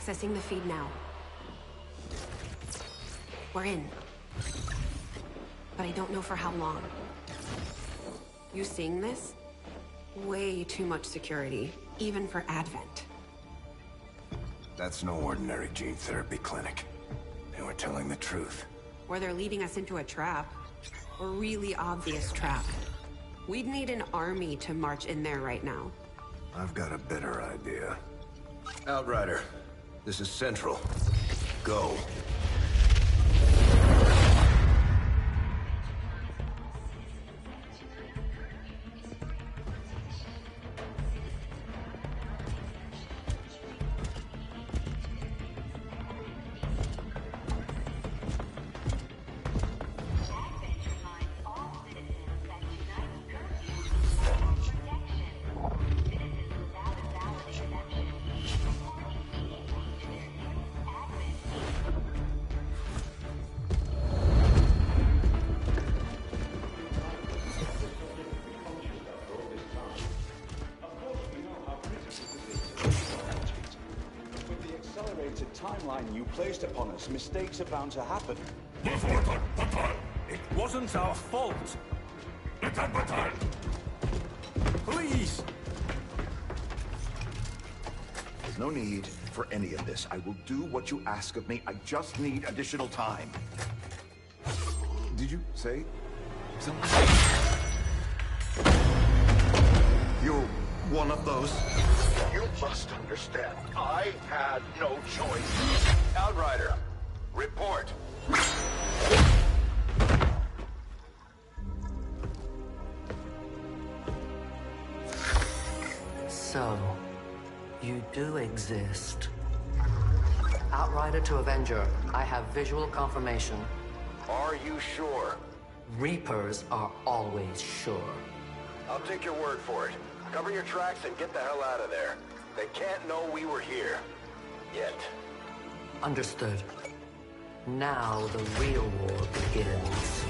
Accessing the feed now. We're in. But I don't know for how long. You seeing this? Way too much security, even for Advent. That's no ordinary gene therapy clinic. They were telling the truth. Or they're leading us into a trap. A really obvious trap. We'd need an army to march in there right now. I've got a better idea. Outrider, this is Central. Go. Timeline you placed upon us, mistakes are bound to happen. It wasn't our fault. Please! There's no need for any of this. I will do what you ask of me. I just need additional time. Did you say something? You're one of those? You must understand, I had no choice. Outrider, report. So, you do exist. Outrider to Avenger, I have visual confirmation. Are you sure? Reapers are always sure. I'll take your word for it. Cover your tracks and get the hell out of there. They can't know we were here. Yet. Understood. Now the real war begins.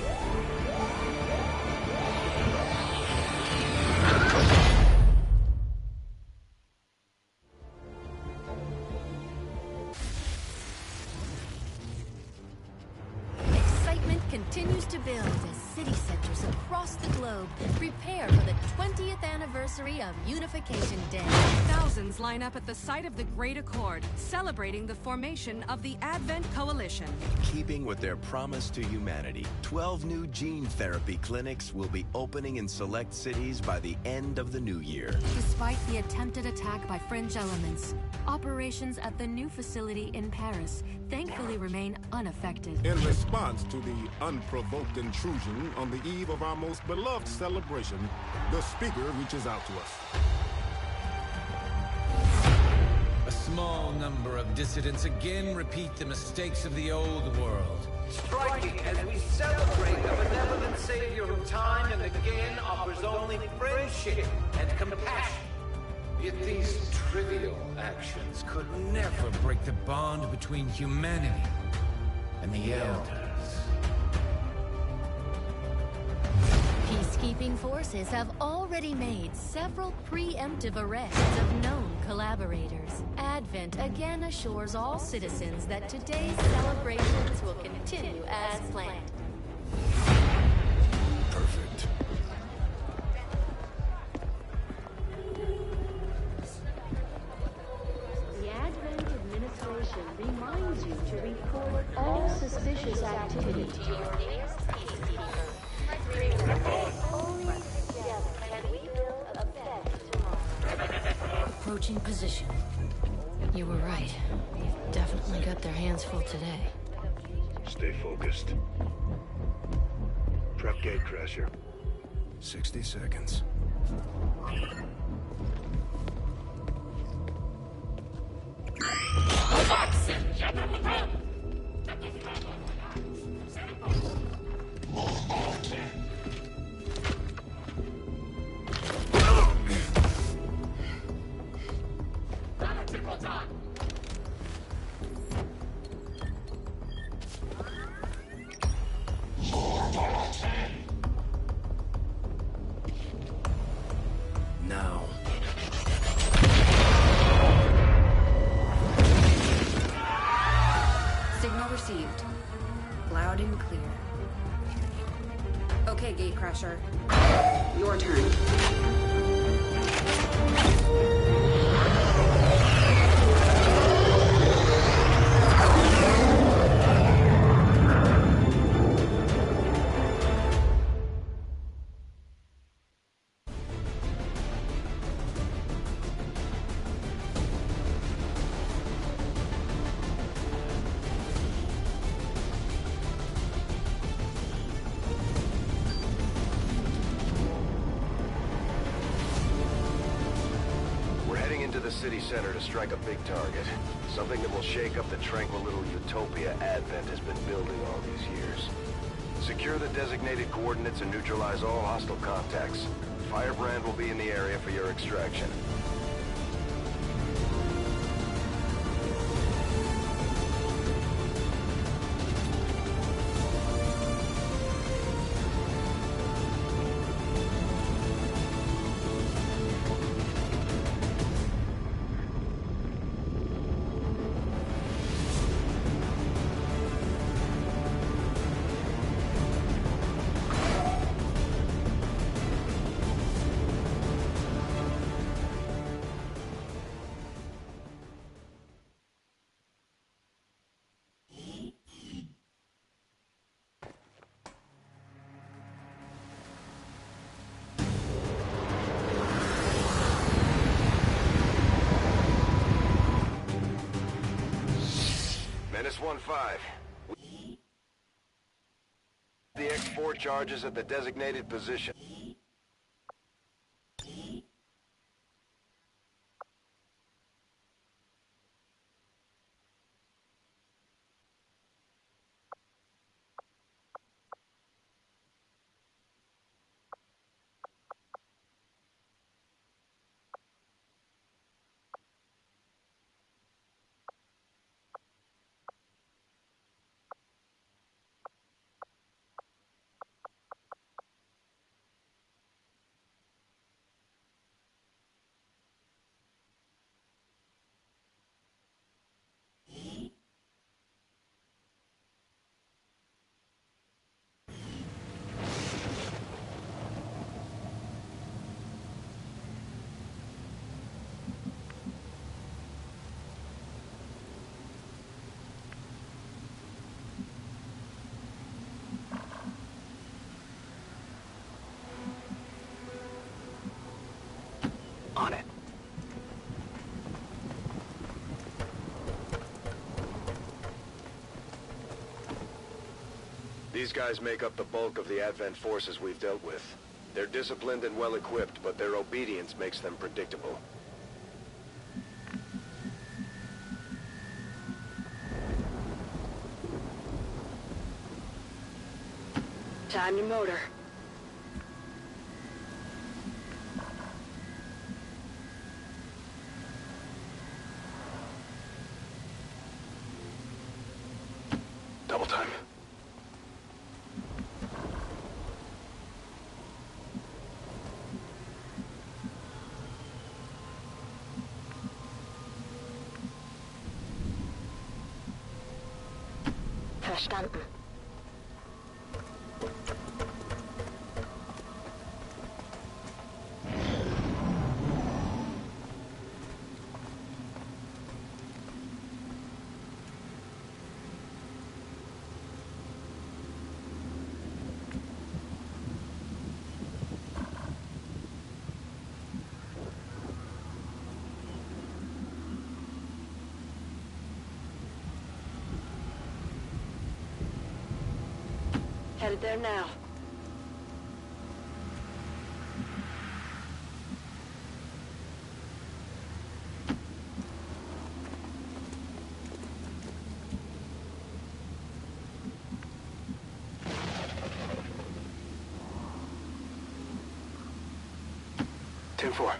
Excitement continues to build as city centers across the globe prepare for the 20th anniversary of Unification Day. Thousands line up at the site of the Great Accord, celebrating the formation of the Advent Coalition. Keeping with their promise to humanity, 12 new gene therapy clinics will be opening in select cities by the end of the new year. Despite the attempted attack by fringe elements, operations at the new facility in Paris thankfully remain unaffected. In response to the unprovoked intrusion on the eve of our most beloved celebration, the speaker reaches out to us. A small number of dissidents again repeat the mistakes of the old world. Striking as we celebrate a benevolent savior who time and again offers only friendship and compassion. Yet these trivial actions could never break the bond between humanity and the Elders. Peacekeeping forces have already made several preemptive arrests of known collaborators. Advent again assures all citizens that today's celebrations will continue as planned. Perfect. The Advent administration reminds you to report all suspicious activity to your nearest peacekeeper. Only together can we build a better tomorrow. Approaching position. You were right. They've definitely got their hands full today. Stay focused. Prep gatecrasher. 60 seconds. Now. Okay, Gatecrasher. Your turn. The city center to strike a big target. Something that will shake up the tranquil little utopia Advent has been building all these years. Secure the designated coordinates and neutralize all hostile contacts. Firebrand will be in the area for your extraction. Menace 1-5. The X4 charges at the designated position. On it. These guys make up the bulk of the Advent forces we've dealt with. They're disciplined and well-equipped, but their obedience makes them predictable. Time to motor. Double time. Verstanden. Headed there now. Team 4.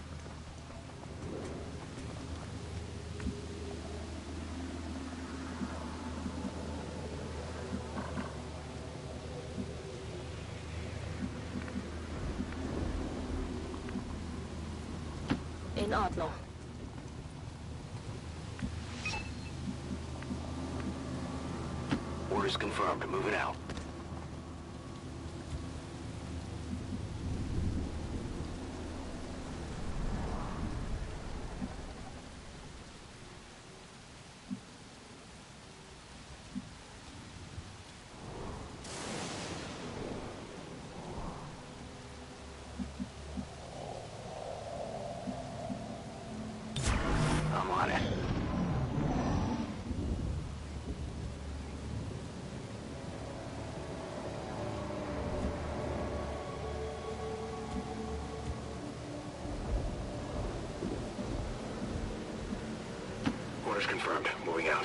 In Ordnung. Orders confirmed. Moving out. Orders confirmed. Moving out.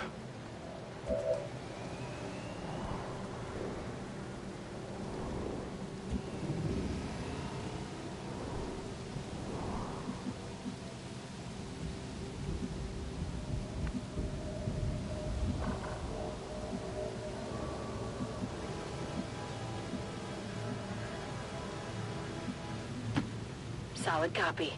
Solid copy.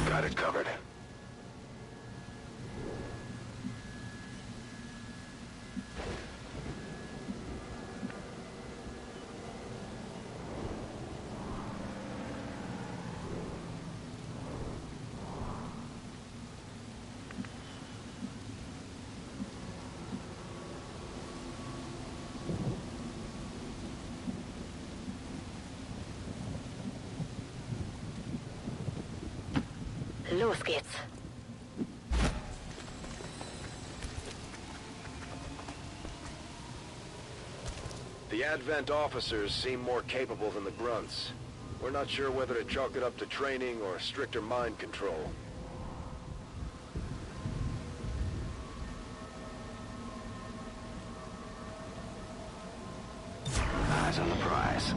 Got it covered. Los geht's. The Advent officers seem more capable than the grunts. We're not sure whether to chalk it up to training or stricter mind control. Eyes on the prize.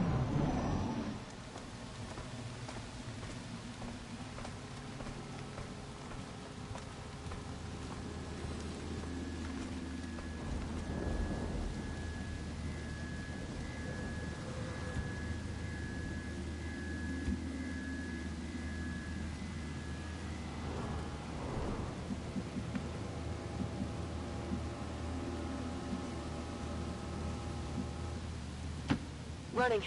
Running.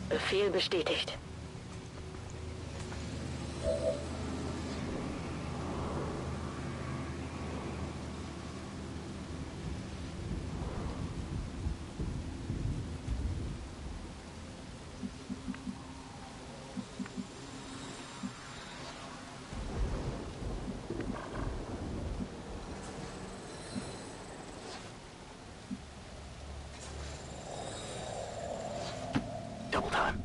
Befehl bestätigt. Double time.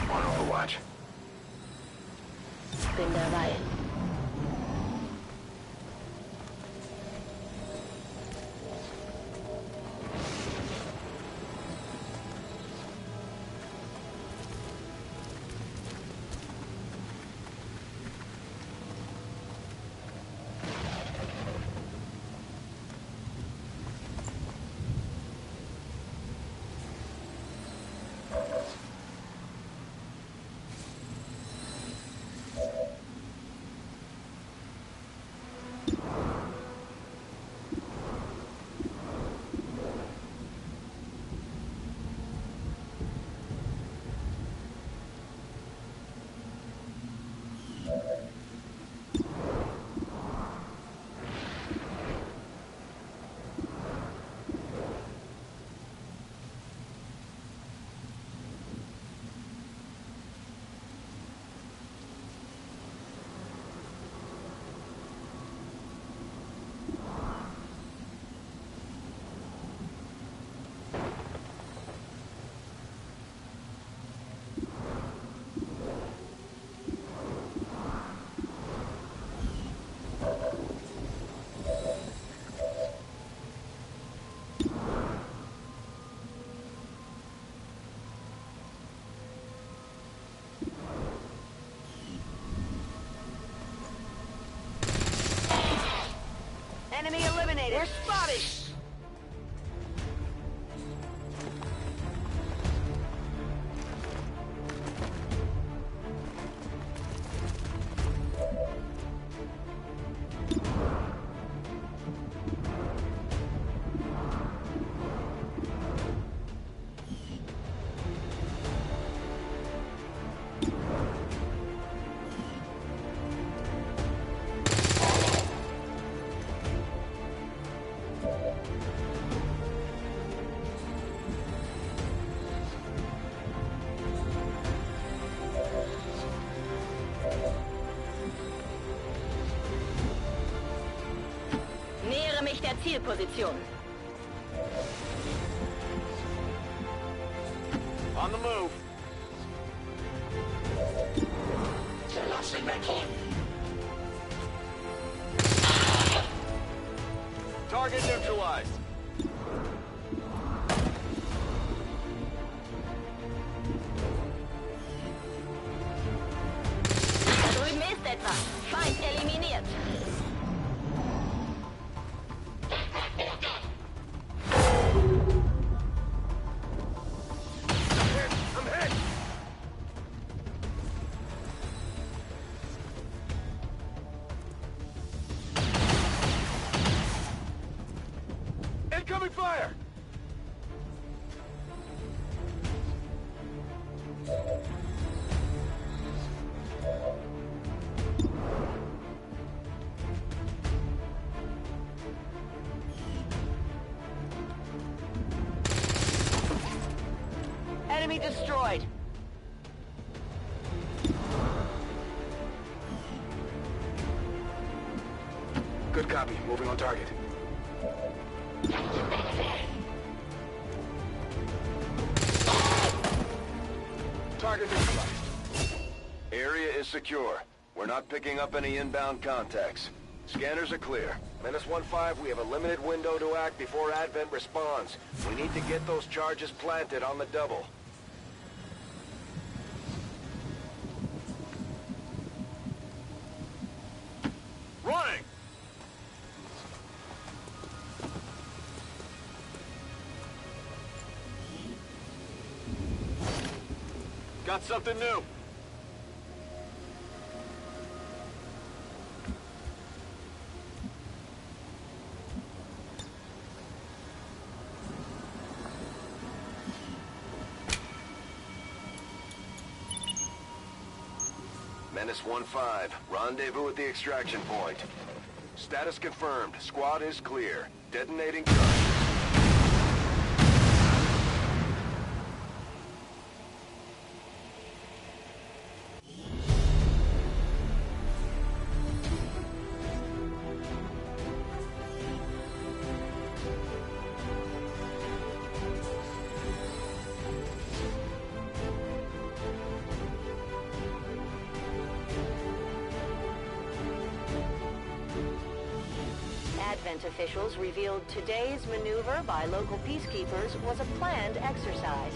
On Overwatch. Bin dabei. We're spotted! Nähere mich der Zielposition. On the move. Target neutralized. Da drüben ist etwas. Feind eliminiert. Incoming fire! Enemy destroyed. Good copy. Moving on target. Target neutralized. Area is secure. We're not picking up any inbound contacts. Scanners are clear. -1-5, we have a limited window to act before Advent responds. We need to get those charges planted on the double. Running! Got something new. -1-5, rendezvous at the extraction point. Status confirmed. Squad is clear. Detonating charge. Advent officials revealed today's maneuver by local peacekeepers was a planned exercise.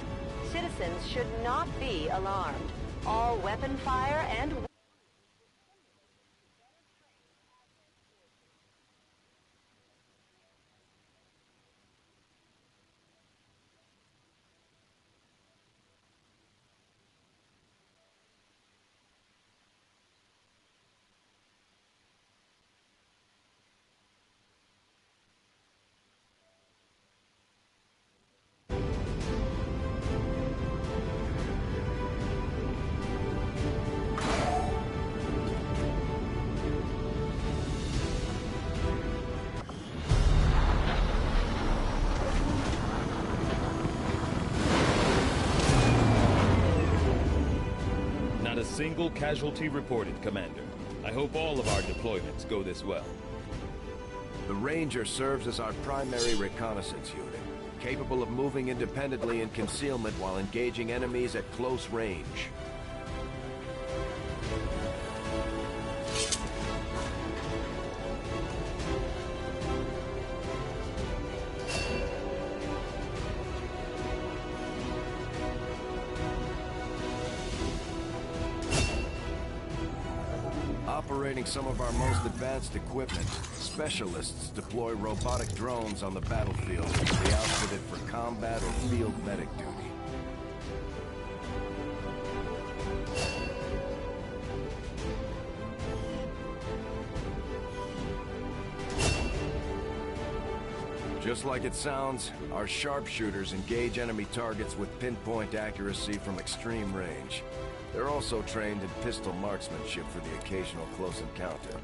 Citizens should not be alarmed. All weapon fire and... Not a single casualty reported, Commander. I hope all of our deployments go this well. The Ranger serves as our primary reconnaissance unit, capable of moving independently in concealment while engaging enemies at close range. operating some of our most advanced equipment. Specialists deploy robotic drones on the battlefield to be outfitted for combat or field medic duty. Just like it sounds, our sharpshooters engage enemy targets with pinpoint accuracy from extreme range. They're also trained in pistol marksmanship for the occasional close encounter.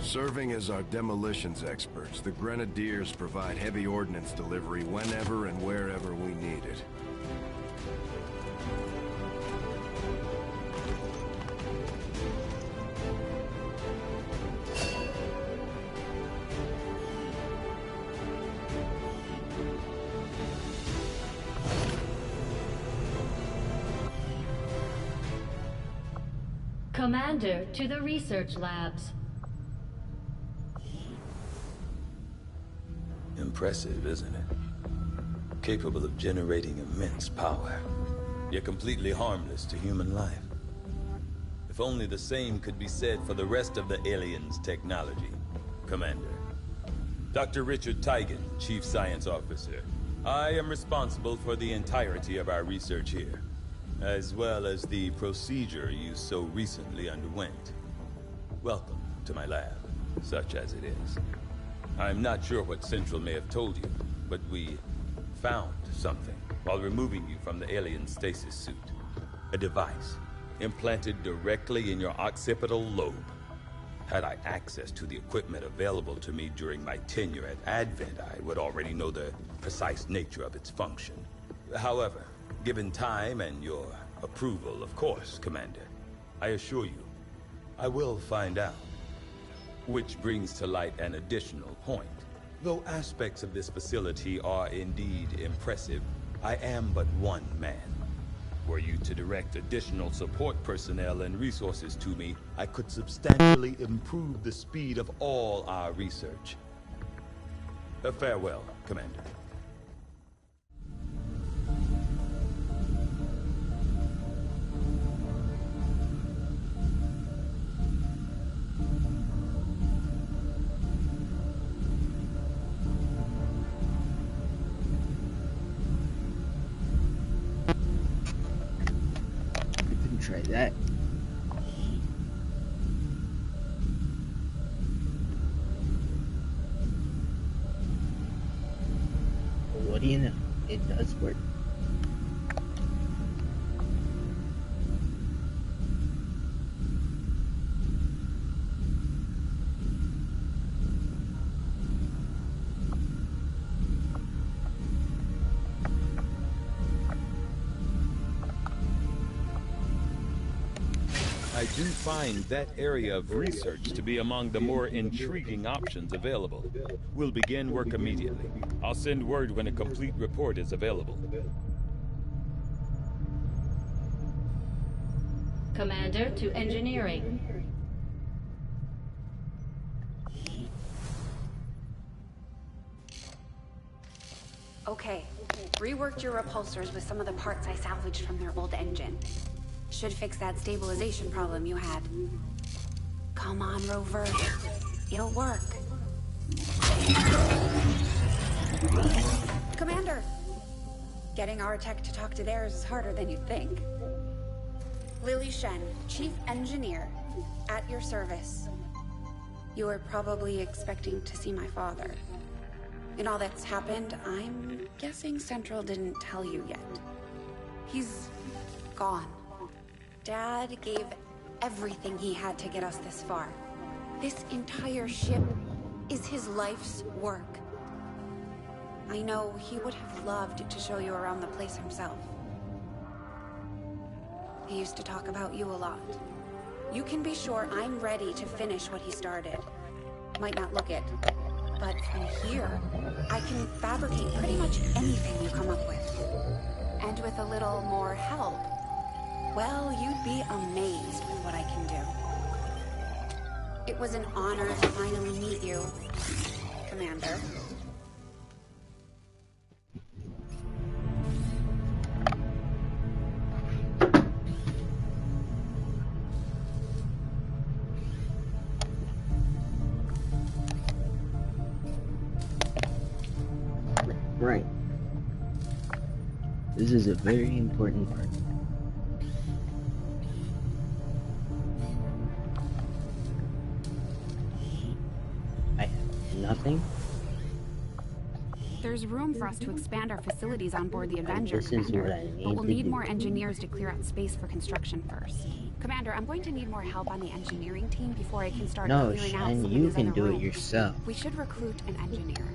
Serving as our demolitions experts, the Grenadiers provide heavy ordnance delivery whenever and wherever we need it. Commander to the research labs. Impressive, isn't it? Capable of generating immense power, yet completely harmless to human life. If only the same could be said for the rest of the aliens' technology, Commander. Dr. Richard Teigen, Chief Science Officer. I am responsible for the entirety of our research here, as well as the procedure you so recently underwent. Welcome to my lab, such as it is. I'm not sure what Central may have told you, but we found something while removing you from the alien stasis suit. A device implanted directly in your occipital lobe. Had I access to the equipment available to me during my tenure at Advent, I would already know the precise nature of its function. However, given time and your approval, of course, Commander, I assure you, I will find out. Which brings to light an additional point. Though aspects of this facility are indeed impressive, I am but one man. Were you to direct additional support personnel and resources to me, I could substantially improve the speed of all our research. Farewell, Commander. Try that. What do you know? It does work. I do find that area of research to be among the more intriguing options available. We'll begin work immediately. I'll send word when a complete report is available. Commander to engineering. Okay, reworked your repulsors with some of the parts I salvaged from their old engine. Should fix that stabilization problem you had. Come on, Rover. It'll work. Commander! Getting our tech to talk to theirs is harder than you'd think. Lily Shen, Chief Engineer, at your service. You were probably expecting to see my father. In all that's happened, I'm guessing Central didn't tell you yet. He's gone. Dad gave everything he had to get us this far. This entire ship is his life's work. I know he would have loved to show you around the place himself. He used to talk about you a lot. You can be sure I'm ready to finish what he started. Might not look it, but from here, I can fabricate pretty much anything you come up with. And with a little more help, well, you'd be amazed with what I can do. It was an honor to finally meet you, Commander. Right. This is a very important part. I have nothing. There's room for us to expand our facilities on board the Avenger, This is Commander, what I need but we'll to need do. more engineers to clear out space for construction first. Commander, I'm going to need more help on the engineering team before I can start No, clearing out Shen, some of you these can other do it rooms. yourself. We should recruit an engineer.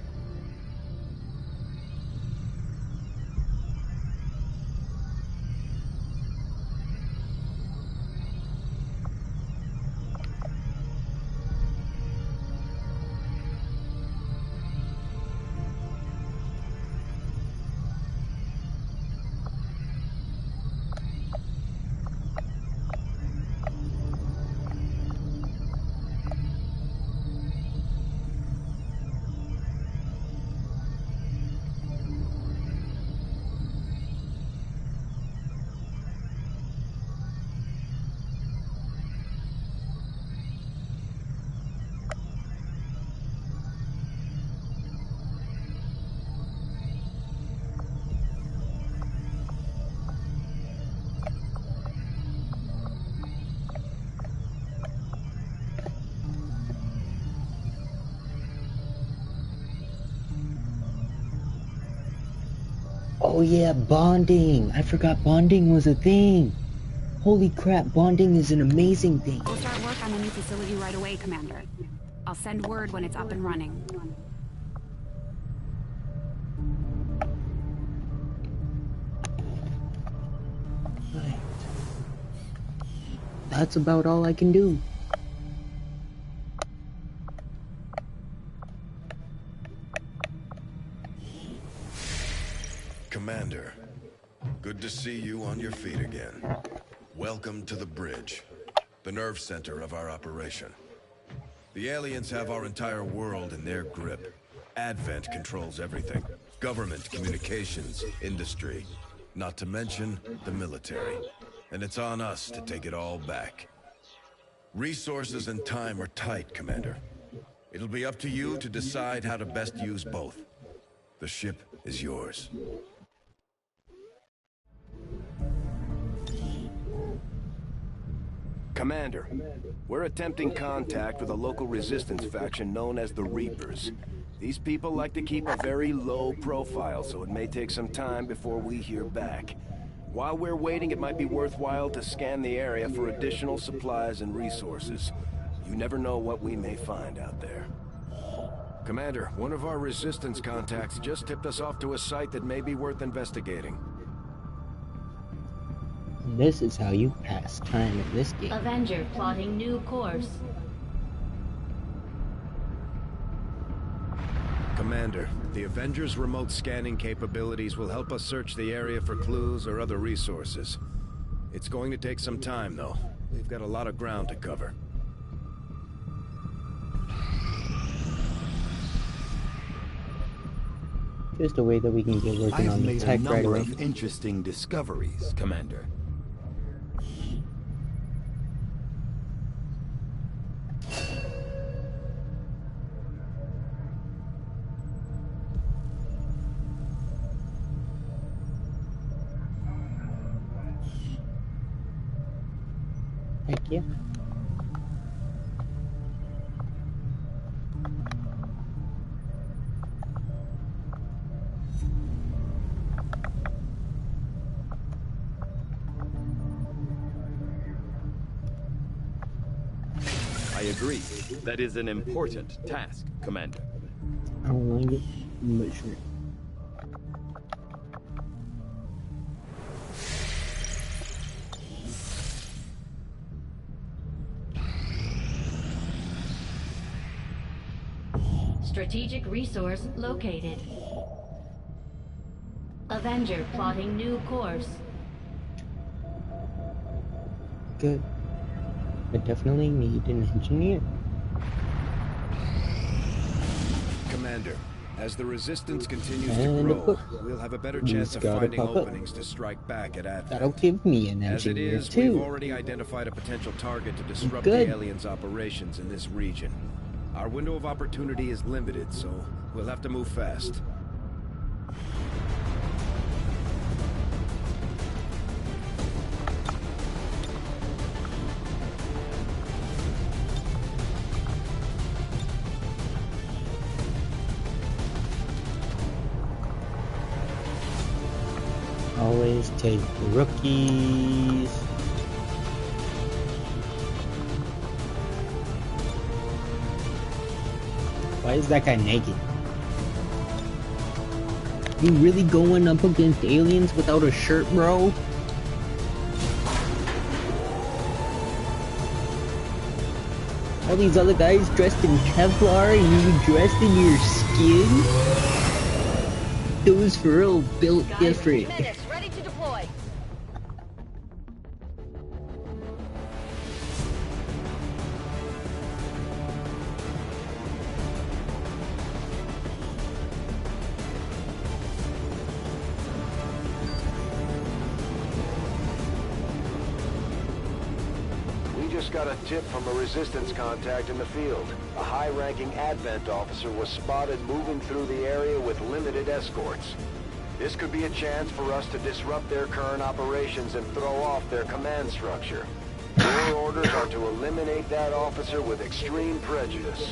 Oh yeah, bonding! I forgot bonding was a thing! Holy crap, bonding is an amazing thing! We'll start work on the new facility right away, Commander. I'll send word when it's up and running. Right. That's about all I can do. Commander, good to see you on your feet again. Welcome to the bridge, the nerve center of our operation. The aliens have our entire world in their grip. Advent controls everything. Government, communications, industry. Not to mention the military. And it's on us to take it all back. Resources and time are tight, Commander. It'll be up to you to decide how to best use both. The ship is yours. Commander, we're attempting contact with a local resistance faction known as the Reapers. These people like to keep a very low profile, so it may take some time before we hear back. While we're waiting, it might be worthwhile to scan the area for additional supplies and resources. You never know what we may find out there. Commander, one of our resistance contacts just tipped us off to a site that may be worth investigating. This is how you pass time in this game. Avenger plotting new course. Commander, the Avengers' remote scanning capabilities will help us search the area for clues or other resources. It's going to take some time, though. We've got a lot of ground to cover. Just a way that we can get working I've on the made a tech right number away. of interesting discoveries, Commander. Thank you. I agree. That is an important task, Commander. I don't like it, but sure. Strategic resource located. Avenger plotting new course. Good. I definitely need an engineer. Commander. As the resistance continues to And grow, we'll have a better chance of finding pop up. openings to strike back at Advent. That'll give me an As it engineer is, too. we've already identified a potential target to disrupt Good. the aliens' operations in this region. Our window of opportunity is limited, so we'll have to move fast. Always take the rookies. Why is that guy naked? You really going up against aliens without a shirt, bro? All these other guys dressed in Kevlar and you dressed in your skin? Those for real built different. Ready to deploy. We just got a tip from a resistance contact in the field. A high-ranking Advent officer was spotted moving through the area with limited escorts. This could be a chance for us to disrupt their current operations and throw off their command structure. Your orders are to eliminate that officer with extreme prejudice.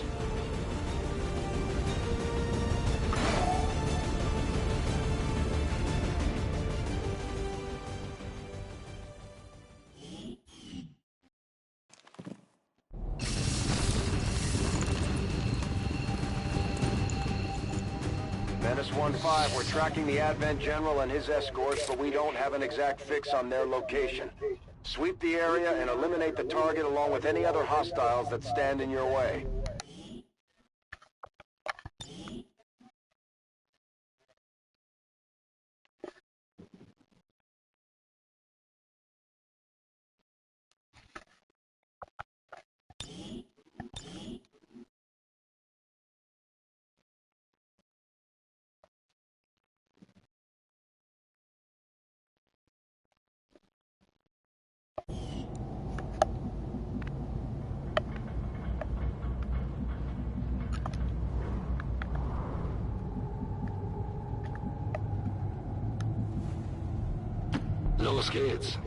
Menace 1-5, we're tracking the Advent General and his escorts, but we don't have an exact fix on their location. Sweep the area and eliminate the target along with any other hostiles that stand in your way. Los geht's.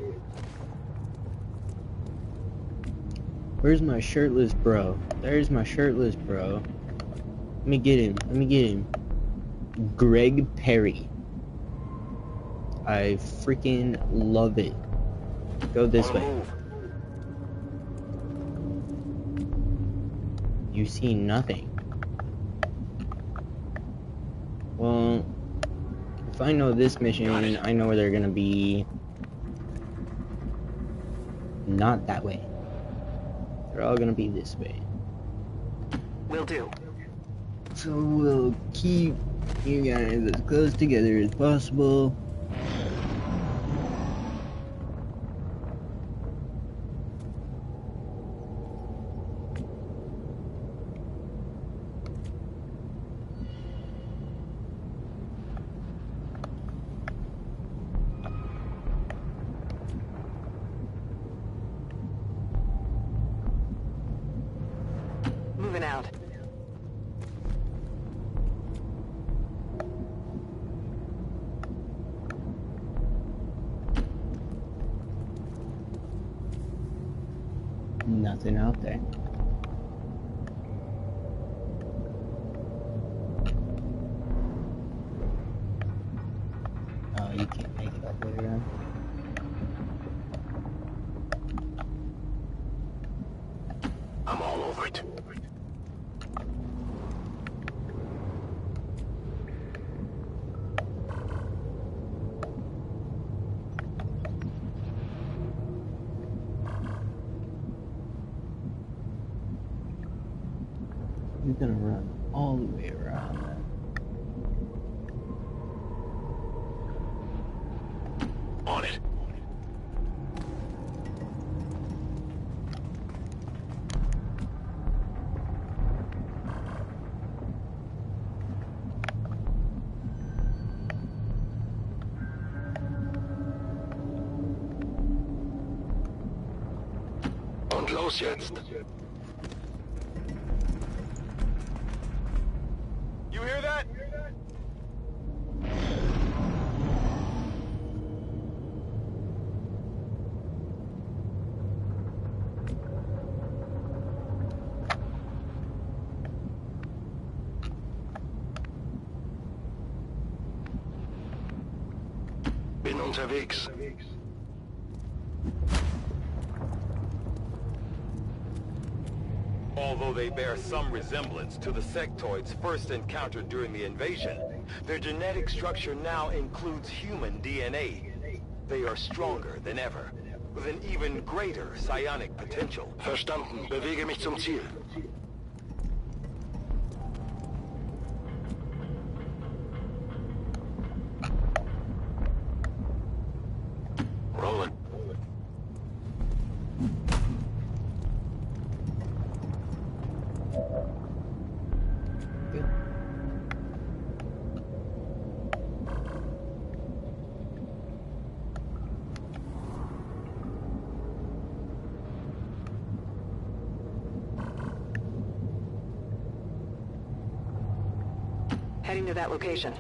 Where's my shirtless bro? There's my shirtless bro. Let me get him. Let me get him. Greg Perry. I freaking love it. Go this way. You see nothing. Well, if I know this mission, I know where they're gonna be. Not that way. They're all gonna be this way. Will do. So we'll keep you guys as close together as possible. Moving out. Nothing out there. Oh, you can't make it all the way around. I'm all over it. You're gonna run all the way around that. On it. Los jetzt! You hear that? Bin unterwegs. Although they bear some resemblance to the sectoids first encountered during the invasion, their genetic structure now includes human DNA. They are stronger than ever, with an even greater psionic potential. Verstanden. Bewege mich zum Ziel. Rolling. Heading to that location.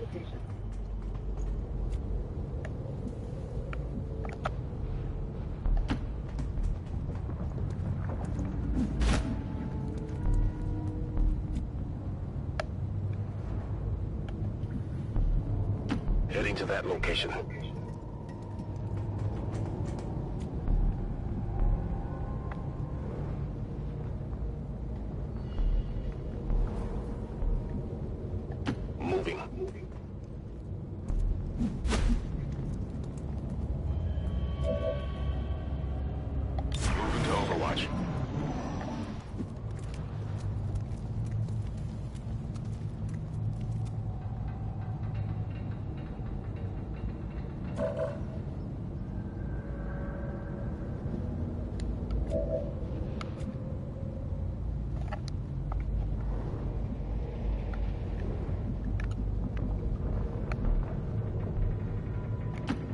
Heading to that location. Moving. Moving to Overwatch.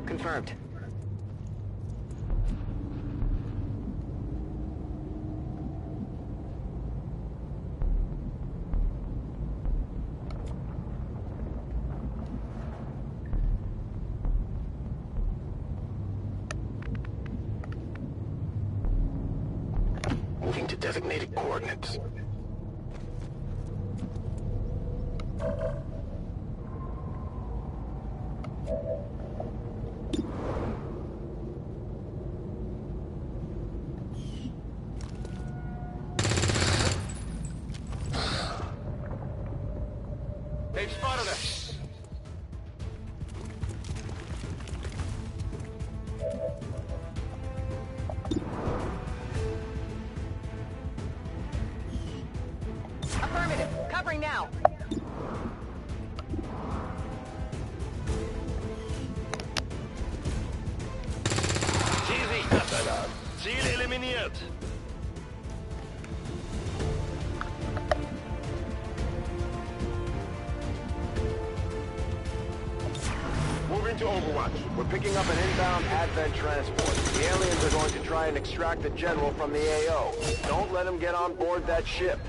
Confirmed. Moving to designated coordinates. They've spotted us! Affirmative. Covering now. Ziel sichtbar. Ziel eliminiert. Moving to Overwatch. We're picking up an inbound Advent transport. The aliens are going to try and extract the General from the AO. Don't let him get on board that ship.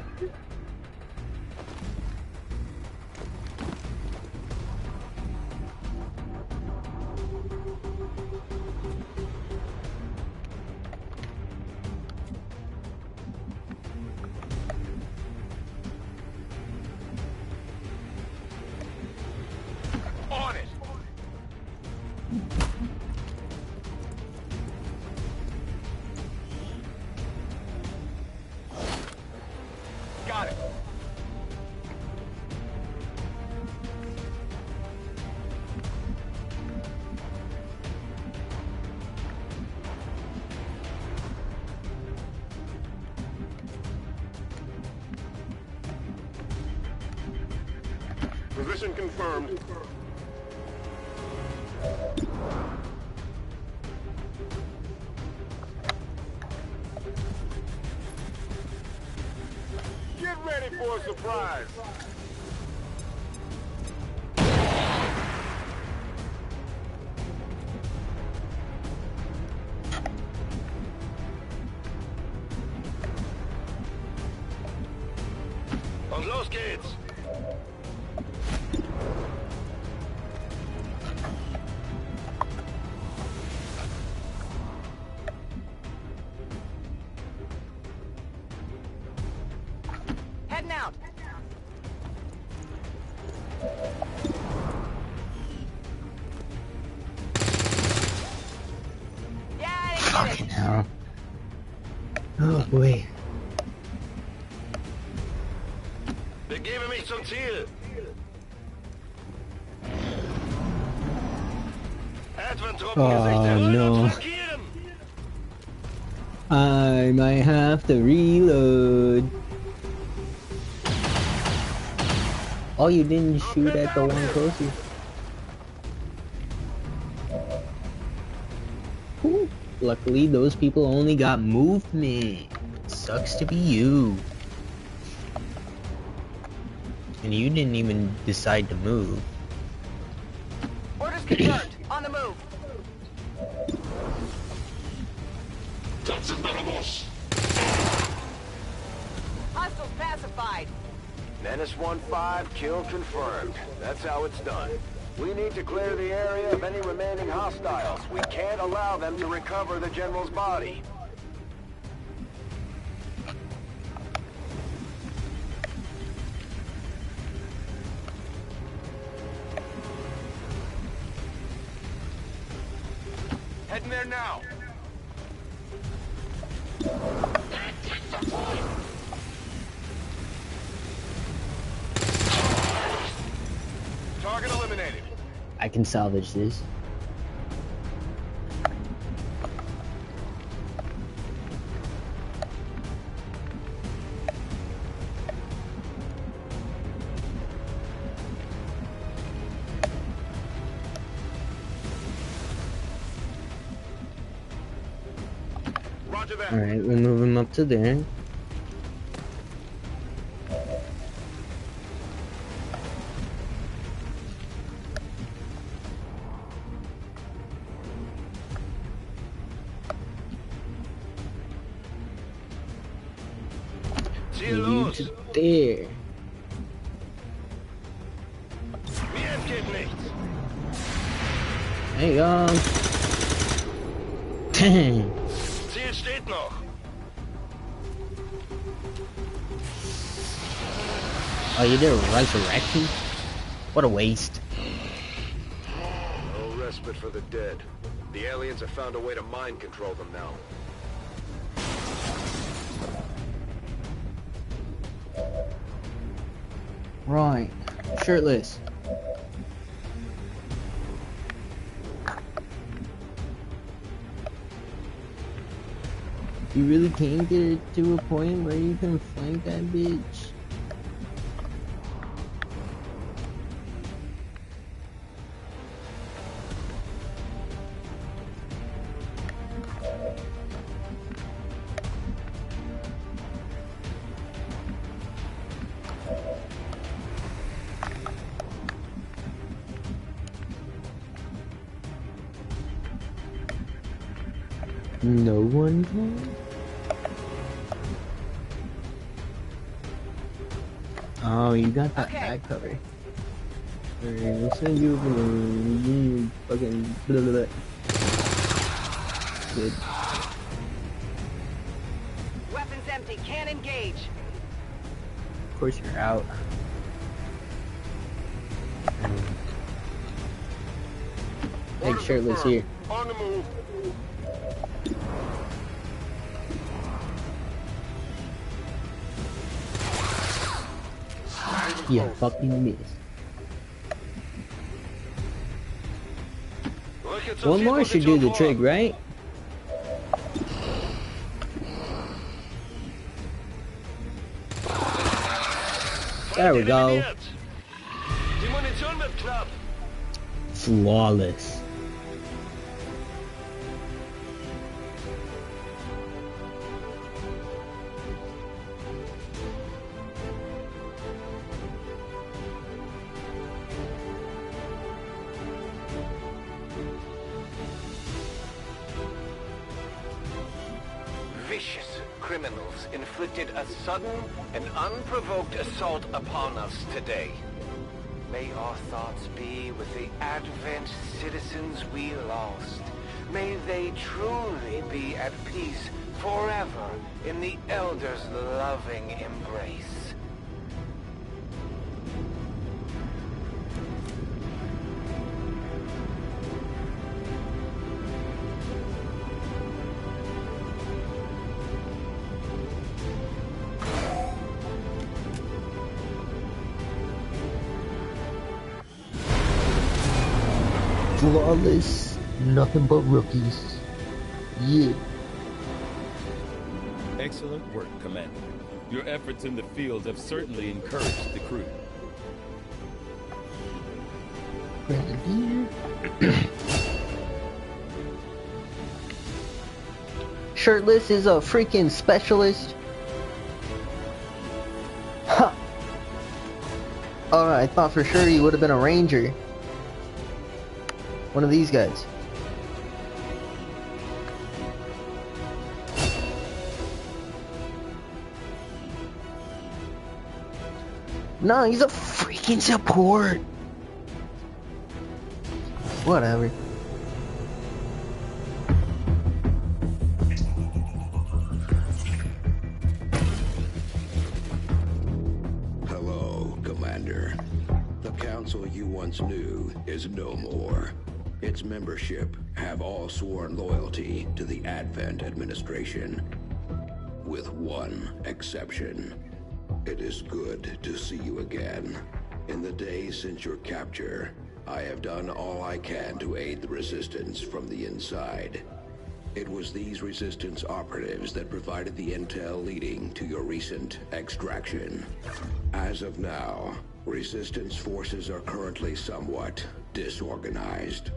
On it! Got it. Position confirmed. Get ready for a surprise. Los geht's! Heading out. Fucking hell. Oh boy. Begebe mich zum Ziel! Oh no. I might have to reload. Oh, you didn't shoot at the one closer. Ooh. Luckily, those people only got movement. Sucks to be you. And you didn't even decide to move. Orders confirmed. On the move. Hostiles pacified. Menace 1-5, kill confirmed. That's how it's done. We need to clear the area of any remaining hostiles. We can't allow them to recover the General's body. Heading there now. Target eliminated. I can salvage this. Roger that. Alright, we'll move him up to there. Move you to there. There you go. Dang. Ziel steht noch. Oh, you did a resurrection? What a waste. No respite for the dead. The aliens have found a way to mind control them now. Right. Shirtless. You really can't get it to a point where you can flank that bitch. No one can? Oh, you got that back cover. Alright, we'll send you over the fucking blah, blah, blah. Good. Weapons empty. Can't engage. Of course you're out. Hey, Shirtless here. On the move. Yeah, fucking miss. One more should do the trick, right? There we go. Flawless. Vicious, criminals inflicted a sudden and unprovoked assault upon us today. May our thoughts be with the Advent citizens we lost. May they truly be at peace forever in the Elder's loving embrace. Flawless, nothing but rookies. Yeah. Excellent work, Commander. Your efforts in the field have certainly encouraged the crew. Shirtless is a freaking specialist. Ha! Alright, I thought for sure he would have been a ranger. One of these guys. No, he's a freaking support. Whatever. Hello, Commander. The council you once knew is no more. Its membership have all sworn loyalty to the Advent administration, with one exception. It is good to see you again. In the days since your capture, I have done all I can to aid the resistance from the inside. It was these resistance operatives that provided the intel leading to your recent extraction. As of now, resistance forces are currently somewhat disorganized.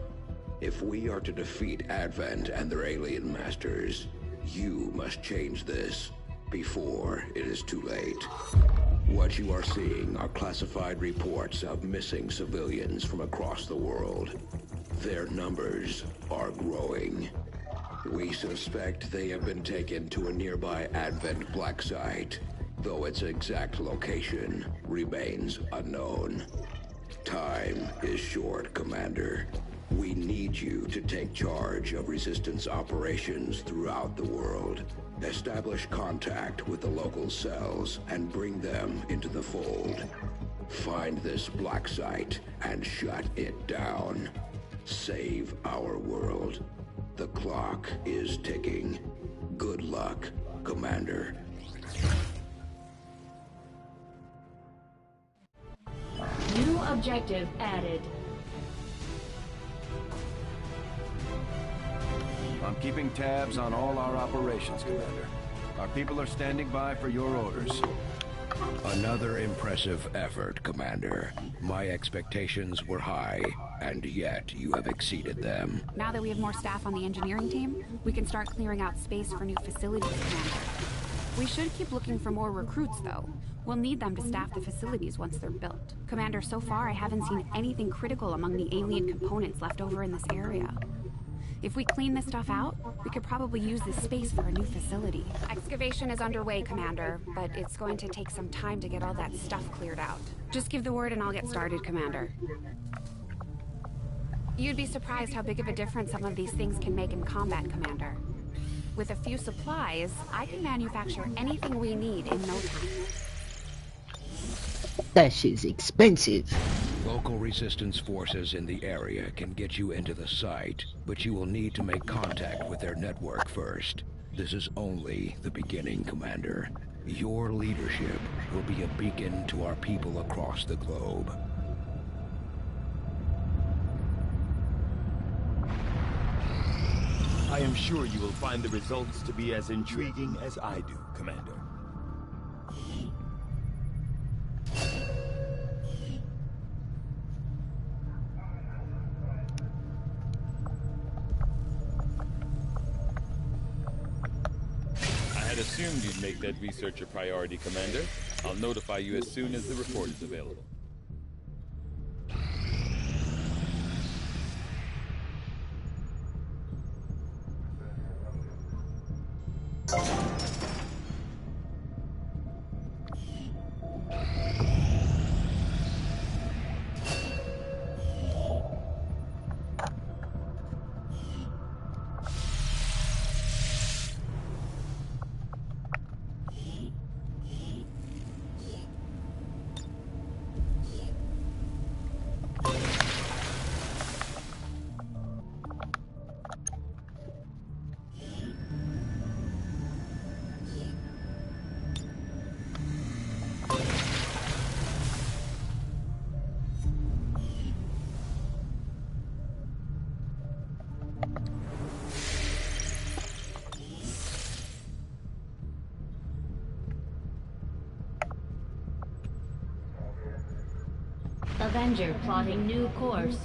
If we are to defeat Advent and their alien masters, you must change this before it is too late. What you are seeing are classified reports of missing civilians from across the world. Their numbers are growing. We suspect they have been taken to a nearby Advent black site, though its exact location remains unknown. Time is short, Commander. We need you to take charge of resistance operations throughout the world. Establish contact with the local cells and bring them into the fold. Find this black site and shut it down. Save our world. The clock is ticking. Good luck, Commander. New objective added. I'm keeping tabs on all our operations, Commander. Our people are standing by for your orders. Another impressive effort, Commander. My expectations were high, and yet you have exceeded them. Now that we have more staff on the engineering team, we can start clearing out space for new facilities, Commander. We should keep looking for more recruits, though. We'll need them to staff the facilities once they're built. Commander, so far I haven't seen anything critical among the alien components left over in this area. If we clean this stuff out, we could probably use this space for a new facility. Excavation is underway, Commander, but it's going to take some time to get all that stuff cleared out. Just give the word and I'll get started, Commander. You'd be surprised how big of a difference some of these things can make in combat, Commander. With a few supplies, I can manufacture anything we need in no time. That shit's expensive. Local resistance forces in the area can get you into the site, but you will need to make contact with their network first. This is only the beginning, Commander. Your leadership will be a beacon to our people across the globe. I am sure you will find the results to be as intriguing as I do, Commander. I had assumed you'd make that research a priority, Commander. I'll notify you as soon as the report is available. Avenger plotting new course.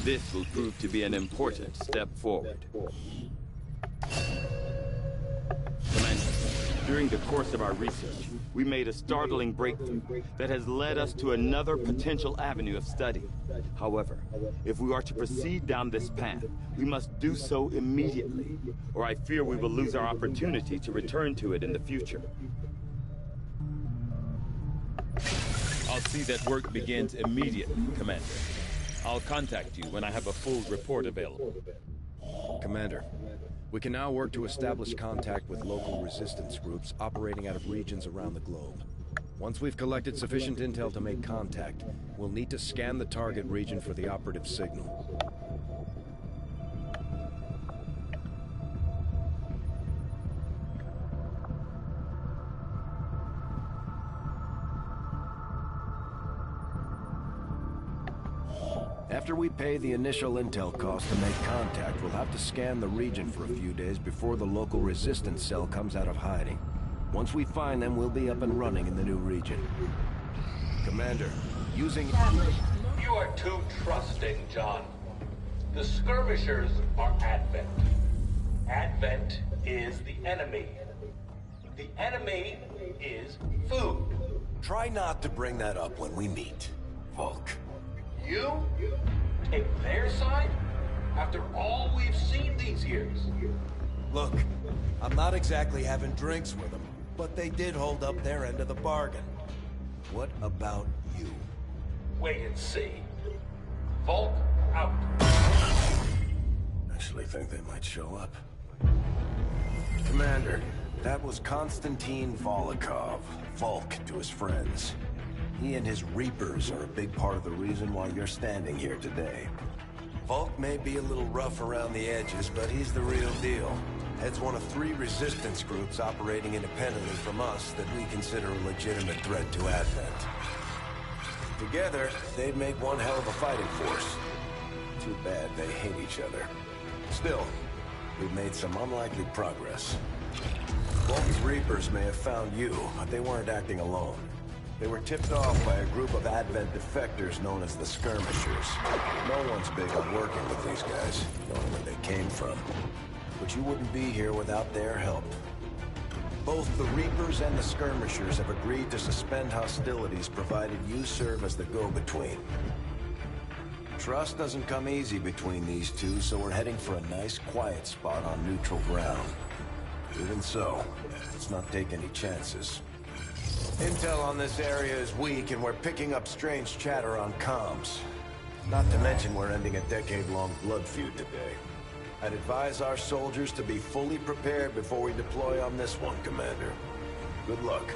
This will prove to be an important step forward. Commander, during the course of our research, we made a startling breakthrough that has led us to another potential avenue of study. However, if we are to proceed down this path, we must do so immediately, or I fear we will lose our opportunity to return to it in the future. I'll see that work begins immediately, Commander. I'll contact you when I have a full report available. Commander, we can now work to establish contact with local resistance groups operating out of regions around the globe. Once we've collected sufficient intel to make contact, we'll need to scan the target region for the operative signal. After we pay the initial intel cost to make contact, we'll have to scan the region for a few days before the local resistance cell comes out of hiding. Once we find them, we'll be up and running in the new region. Commander, using... You are too trusting, John. The skirmishers are Advent. Advent is the enemy. The enemy is food. Try not to bring that up when we meet, Volk. You take their side after all we've seen these years? Look, I'm not exactly having drinks with them, but they did hold up their end of the bargain. What about you? Wait and see. Volk out. Actually think they might show up. Commander, that was Konstantin Volokov, Volk to his friends. He and his Reapers are a big part of the reason why you're standing here today. Volk may be a little rough around the edges, but he's the real deal. Heads one of 3 resistance groups operating independently from us that we consider a legitimate threat to Advent. Together, they'd make one hell of a fighting force. Too bad they hate each other. Still, we've made some unlikely progress. Volk's Reapers may have found you, but they weren't acting alone. They were tipped off by a group of Advent defectors known as the Skirmishers. No one's big on working with these guys, knowing where they came from. But you wouldn't be here without their help. Both the Reapers and the Skirmishers have agreed to suspend hostilities provided you serve as the go-between. Trust doesn't come easy between these two, so we're heading for a nice quiet spot on neutral ground. Even so, let's not take any chances. Intel on this area is weak, and we're picking up strange chatter on comms. Not to mention we're ending a decade-long blood feud today. I'd advise our soldiers to be fully prepared before we deploy on this one, Commander. Good luck.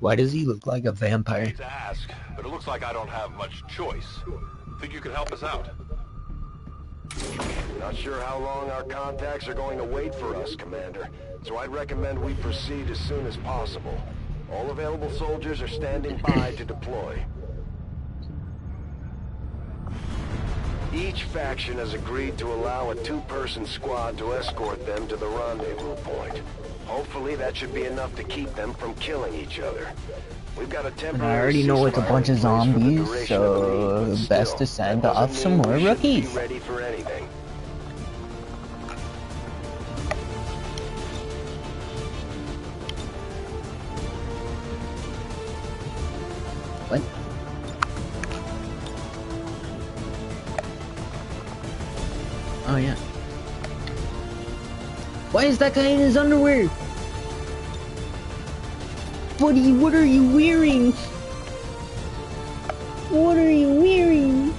Why does he look like a vampire? I hate to ask, but it looks like I don't have much choice. Think you could help us out? Not sure how long our contacts are going to wait for us, Commander. So I'd recommend we proceed as soon as possible. All available soldiers are standing by to deploy. Each faction has agreed to allow a 2-person squad to escort them to the rendezvous point. Hopefully that should be enough to keep them from killing each other. We've got a temporary And I already know it's a bunch of zombies, so best to send off some more rookies. Be ready for anything. What? Oh yeah. Why is that guy in his underwear? Buddy, what are you wearing? What are you wearing?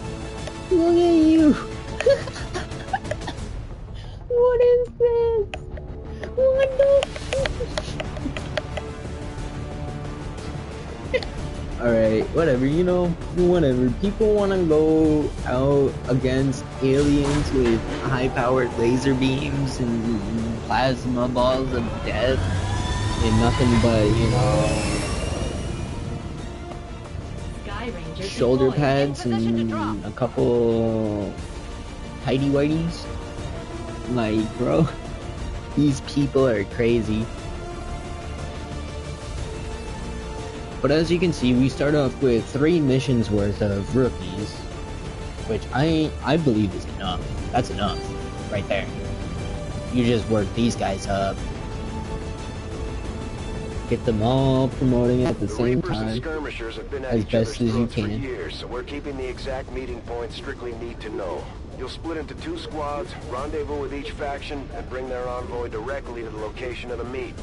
Look at you. What is this? What the? Alright, whatever, you know, whatever. People want to go out against aliens with high-powered laser beams and plasma balls of death and nothing but, you know, shoulder pads and a couple tighty-whities. Like, bro, these people are crazy. But as you can see, we start off with 3 missions worth of rookies, which I believe is enough. That's enough, right there. You just work these guys up, get them all promoting at the same time, as best as you can. Years, so we're keeping the exact meeting point strictly need to know. You'll split into 2 squads, rendezvous with each faction, and bring their envoy directly to the location of the meet.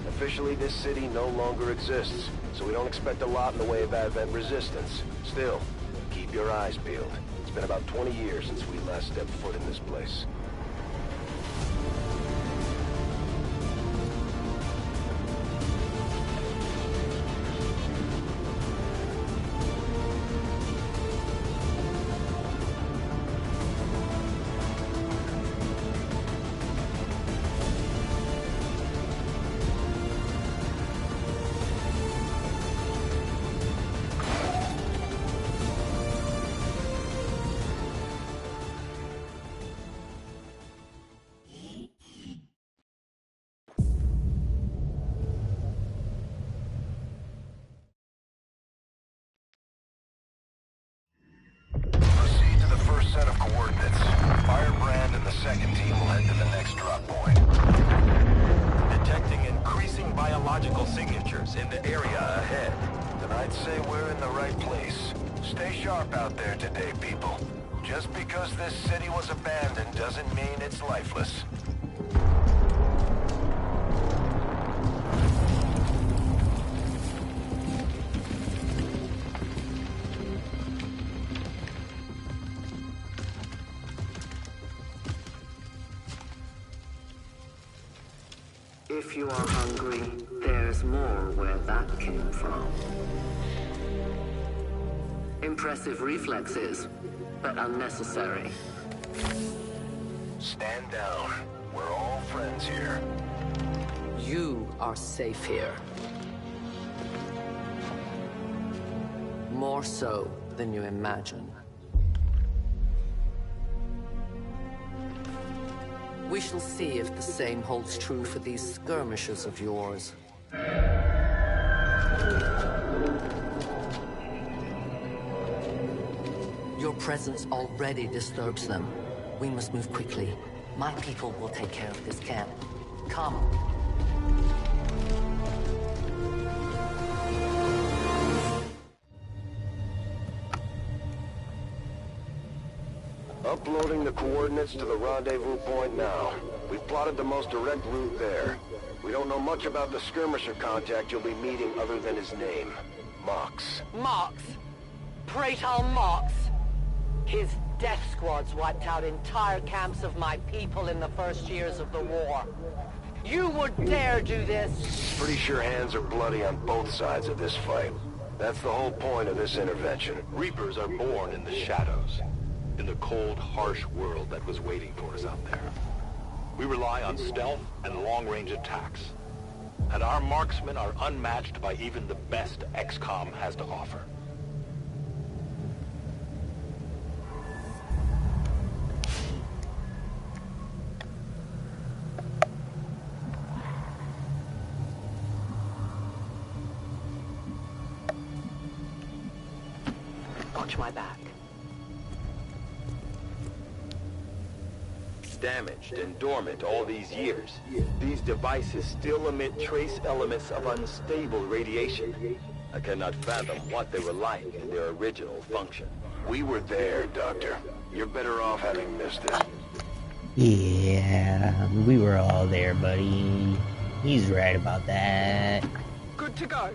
Officially, this city no longer exists, so we don't expect a lot in the way of Advent resistance. Still, keep your eyes peeled. It's been about 20 years since we last stepped foot in this place. Set of coordinates. Firebrand and the second team will head to the next drop point. Detecting increasing biological signatures in the area ahead. Then I'd say we're in the right place. Stay sharp out there today, people. Just because this city was abandoned doesn't mean it's lifeless. If you are hungry, there's more where that came from. Impressive reflexes, but unnecessary. Stand down. We're all friends here. You are safe here. More so than you imagine. We shall see if the same holds true for these skirmishers of yours. Your presence already disturbs them. We must move quickly. My people will take care of this camp. Come. Uploading the coordinates to the rendezvous point now. We've plotted the most direct route there. We don't know much about the skirmisher contact you'll be meeting other than his name. Mox. Mox? Praetor Mox? His death squads wiped out entire camps of my people in the first years of the war. You would dare do this? Pretty sure hands are bloody on both sides of this fight. That's the whole point of this intervention. Reapers are born in the shadows, in the cold, harsh world that was waiting for us out there. We rely on stealth and long-range attacks, and our marksmen are unmatched by even the best XCOM has to offer. Watch my back. Damaged and dormant all these years, these devices still emit trace elements of unstable radiation. I cannot fathom what they were like in their original function. We were there, Doctor. You're better off having missed it. Yeah, we were all there, buddy. He's right about that. Good to go.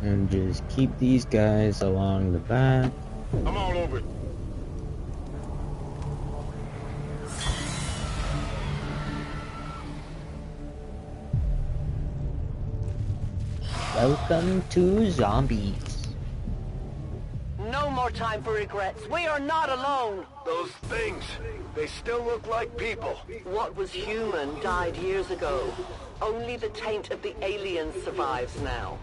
And just keep these guys along the back. I'm all over it. Welcome to zombies. No more time for regrets. We are not alone. Those things, they still look like people. What was human died years ago. Only the taint of the aliens survives now.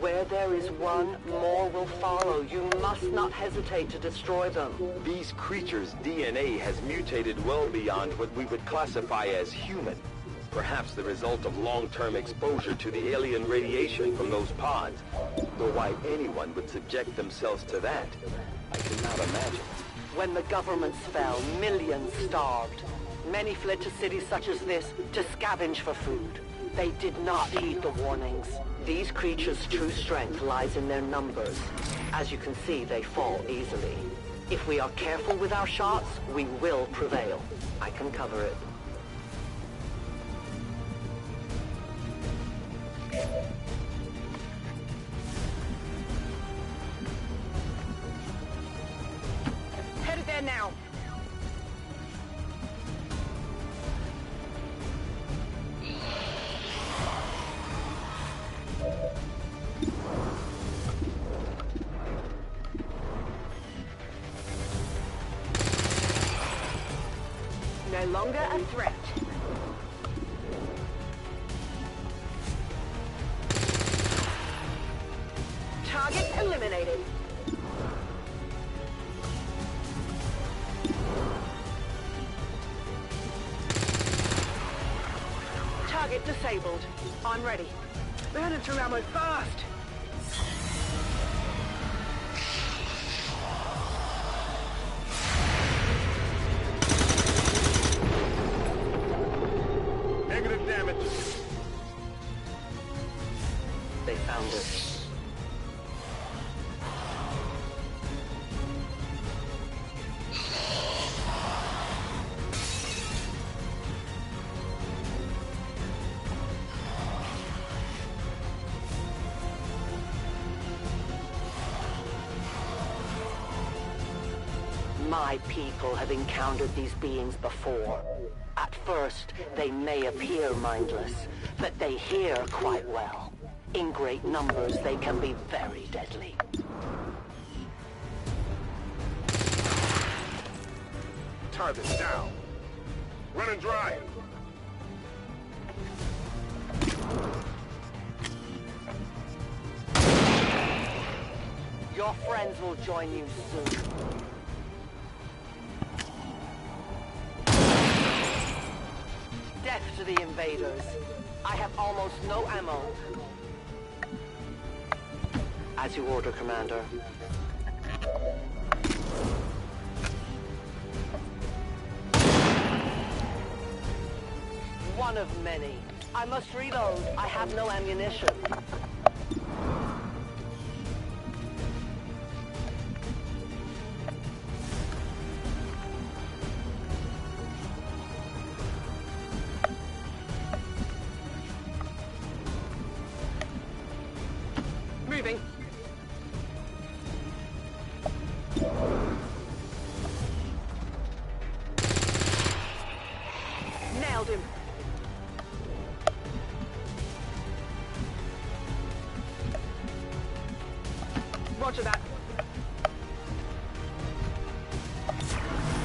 Where there is one, more will follow. You must not hesitate to destroy them. These creatures' DNA has mutated well beyond what we would classify as human. Perhaps the result of long-term exposure to the alien radiation from those pods. Though why anyone would subject themselves to that, I cannot imagine. When the governments fell, millions starved. Many fled to cities such as this to scavenge for food. They did not heed the warnings. These creatures' true strength lies in their numbers. As you can see, they fall easily. If we are careful with our shots, we will prevail. I can cover it. Headed there now. No longer a threat. Target eliminated. Target disabled. I'm ready. Burning through ammo fast. Negative damage. They found us. My people have encountered these beings before. At first, they may appear mindless, but they hear quite well. In great numbers, they can be very deadly. Target down. Running dry. Your friends will join you soon. Death to the invaders. I have almost no ammo. As you order, Commander. One of many. I must reload. I have no ammunition. Moving. Nailed him. Roger that.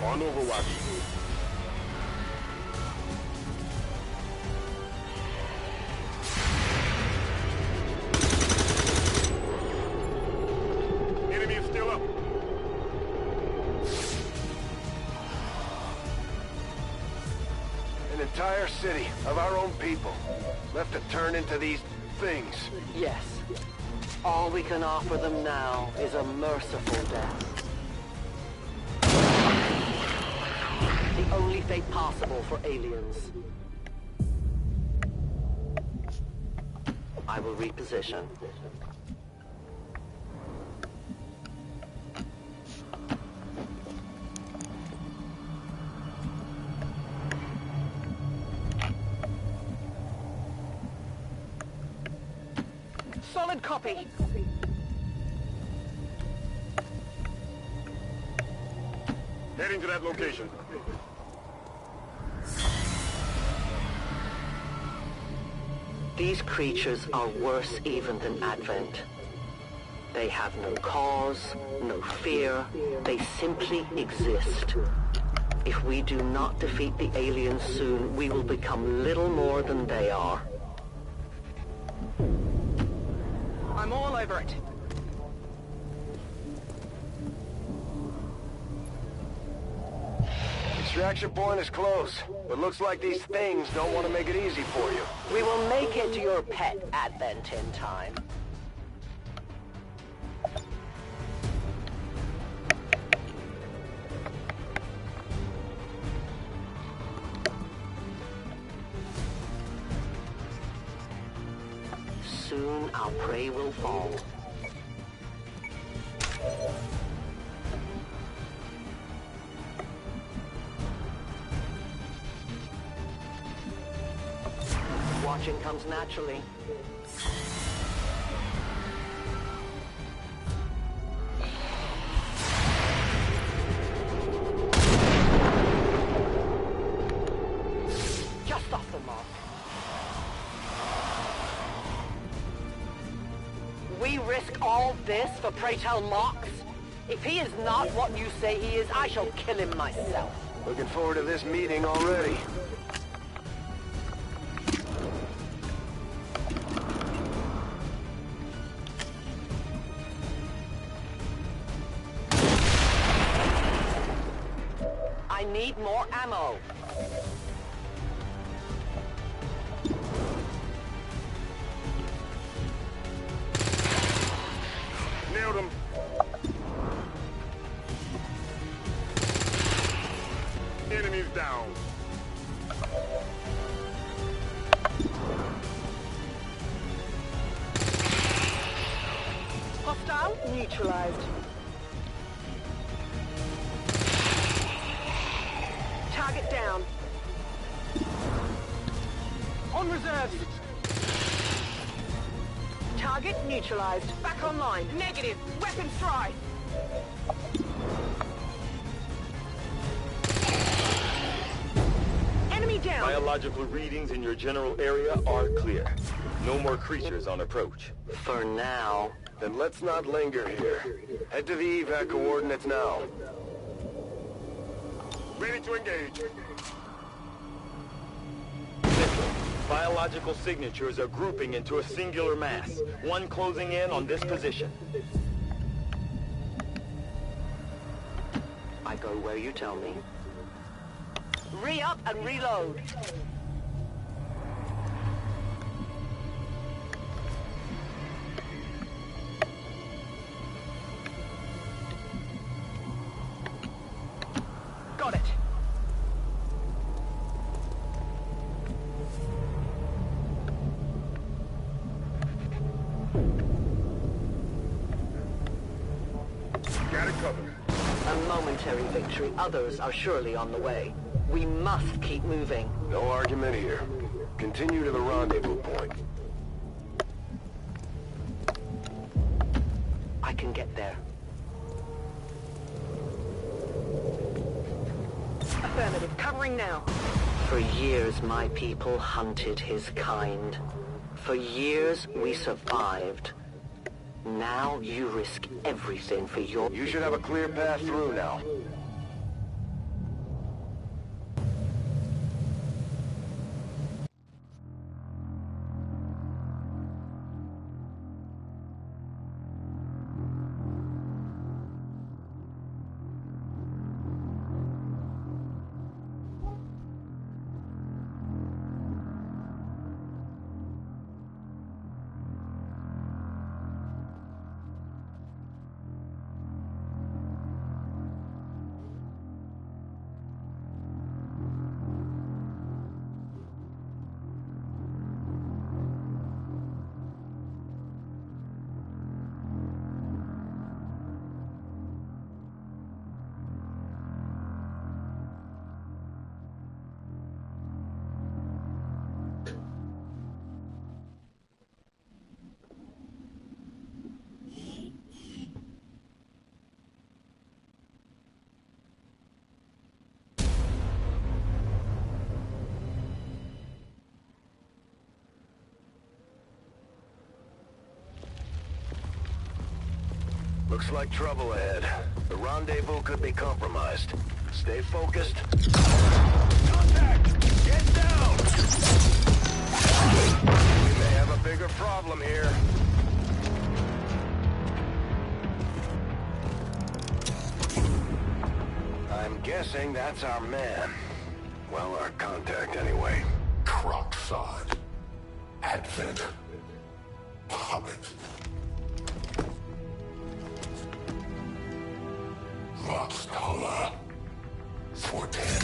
On Overwatch. Enemy is still up. An entire city of our own people left to turn into these things. Yes. All we can offer them now is a merciful death. The only fate possible for aliens. I will reposition. Solid copy. Heading to that location. These creatures are worse even than Advent. They have no cause, no fear. They simply exist. If we do not defeat the aliens soon, we will become little more than they are. I'm all over it. Extraction point is close, but looks like these things don't want to make it easy for you. We will make it to your pet Advent in time. Soon our prey will fall. Watching comes naturally. Just off the mark. We risk all this for Pray Tell Mox? If he is not what you say he is, I shall kill him myself. Looking forward to this meeting already. I need more ammo. Nailed him. Enemies down. Hostile neutralized. Target down. On reserves. Target neutralized. Back online. Negative. Weapons dry. Enemy down. Biological readings in your general area are clear. No more creatures on approach. For now. Then let's not linger here. Head to the evac coordinates now. Ready to engage. Central, biological signatures are grouping into a singular mass. One closing in on this position. I go where you tell me. Re-up and reload. Got it. Got it covered. A momentary victory. Others are surely on the way. We must keep moving. No argument here. Continue to the rendezvous point. I can get there. Affirmative. Covering now. For years, my people hunted his kind. For years, we survived. Now you risk everything for your... You should have a clear path through now. Looks like trouble ahead. The rendezvous could be compromised. Stay focused. Contact! Get down! We may have a bigger problem here. I'm guessing that's our man. Well, our contact anyway. Crocksod. Advent. Puppet. Voxtala. 410.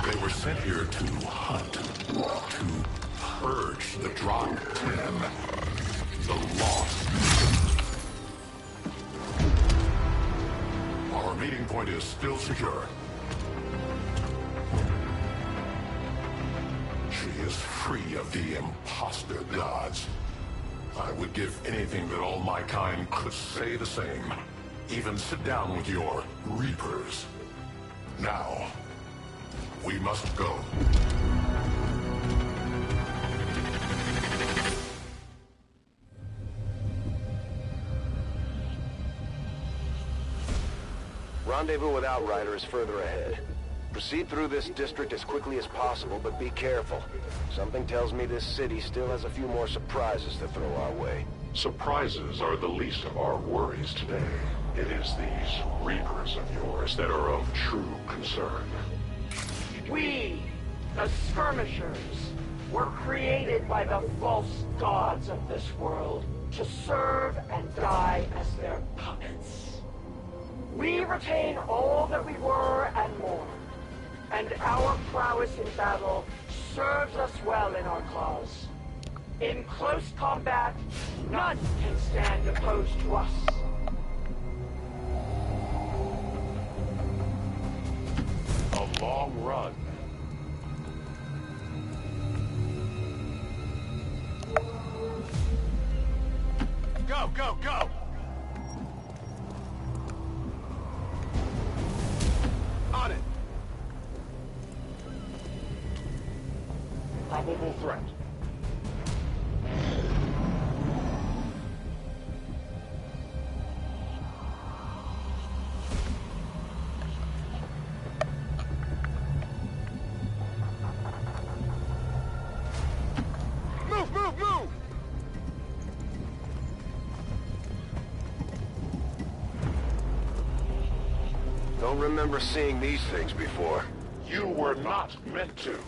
They were sent here to hunt. To purge the Drop 10. The Lost. Our meeting point is still secure. She is free of the imposter gods. I would give anything that all my kind could say the same. Even sit down with your Reapers. Now, we must go. Rendezvous with Outrider is further ahead. Proceed through this district as quickly as possible, but be careful. Something tells me this city still has a few more surprises to throw our way. Surprises are the least of our worries today. It is these Reapers of yours that are of true concern. We, the Skirmishers, were created by the false gods of this world to serve and die as their puppets. We retain all that we were and more, and our prowess in battle serves us well in our cause. In close combat, none can stand opposed to us. A long run. Go, go, go! On it! Probable threat. Move, move, move! Don't remember seeing these things before. You were not meant to.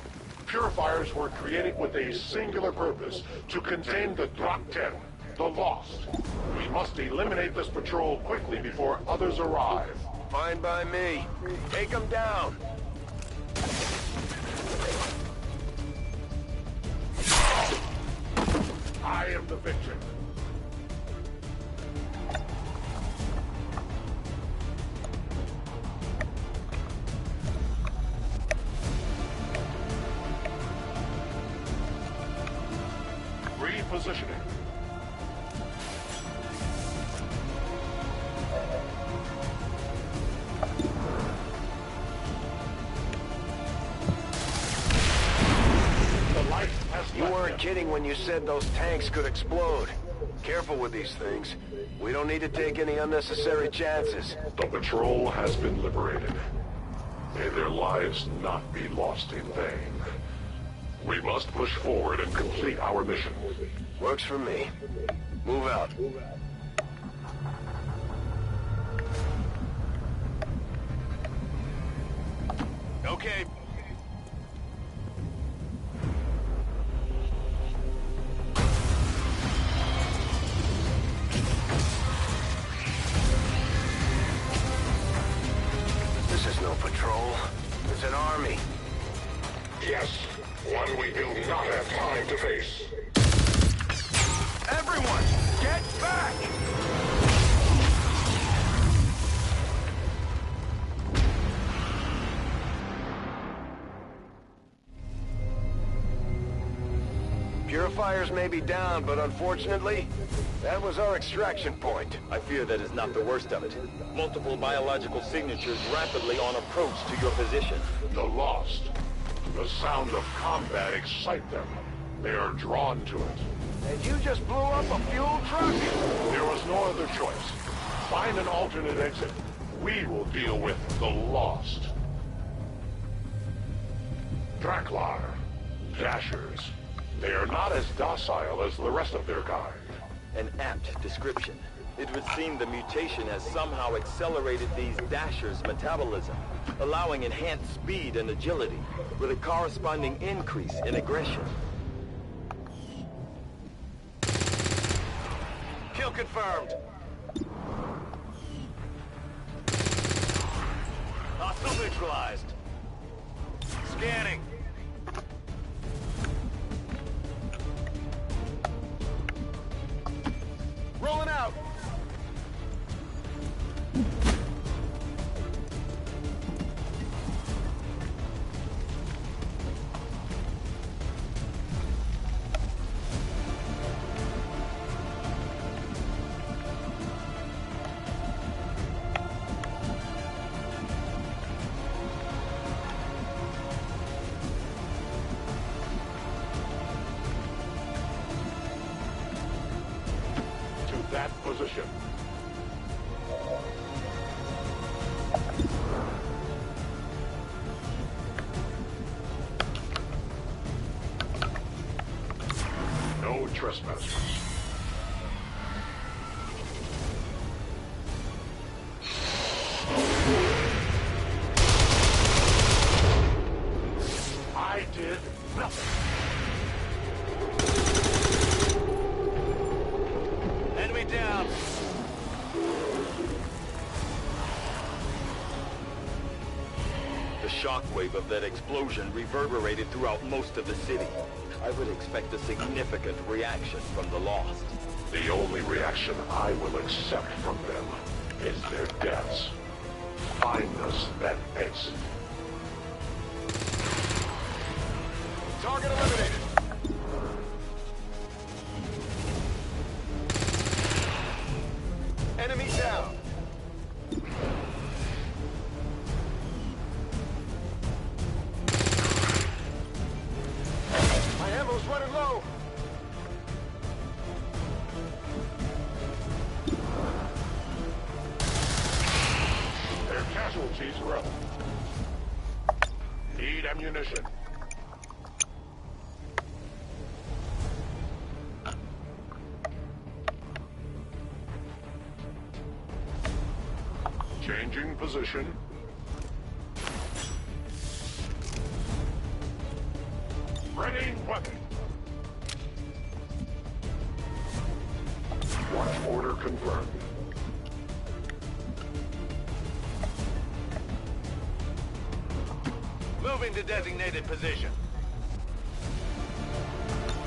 Purifiers were created with a singular purpose, to contain the Drop 10, the Lost. We must eliminate this patrol quickly before others arrive. Fine by me. Take them down. I am the victim. Repositioning. The light has You weren't kidding when you said those tanks could explode. Careful with these things. We don't need to take any unnecessary chances. The patrol has been liberated. May their lives not be lost in vain. We must push forward and complete our mission. Works for me. Move out. Okay. This is no patrol. It's an army. Yes, one we do not have time to face. Everyone, get back! Purifiers may be down, but unfortunately, that was our extraction point. I fear that is not the worst of it. Multiple biological signatures rapidly on approach to your position. The Lost. The sound of combat excites them. They are drawn to it. And you just blew up a fuel truck? There was no other choice. Find an alternate exit. We will deal with the Lost. Draklar. Dashers. They are not as docile as the rest of their kind. An apt description. It would seem the mutation has somehow accelerated these Dashers' metabolism, allowing enhanced speed and agility, with a corresponding increase in aggression. Kill confirmed. Hostile neutralized. Scanning. Rolling out. That position. No trespassers. I did nothing. Enemy down. The shockwave of that explosion reverberated throughout most of the city. I would expect a significant reaction from the Lost. The only reaction I will accept from them is their deaths. Find us that exit. Target eliminated. Enemy down. My ammo's running low. Their casualties grow. Need ammunition. Changing position. Ready weapon. Watch order confirmed. Moving to designated position.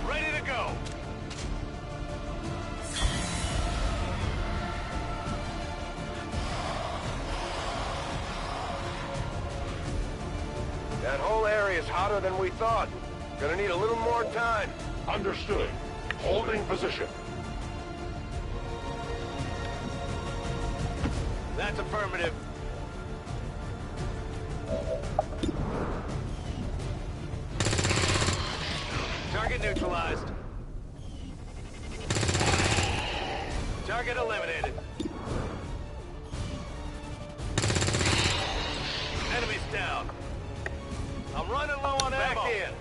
Ready to go. That whole area is hotter than we thought. Gonna need a little more time. Understood. Holding position. That's affirmative. Target neutralized. Target eliminated. Enemies down. I'm running low on ammo. Back in.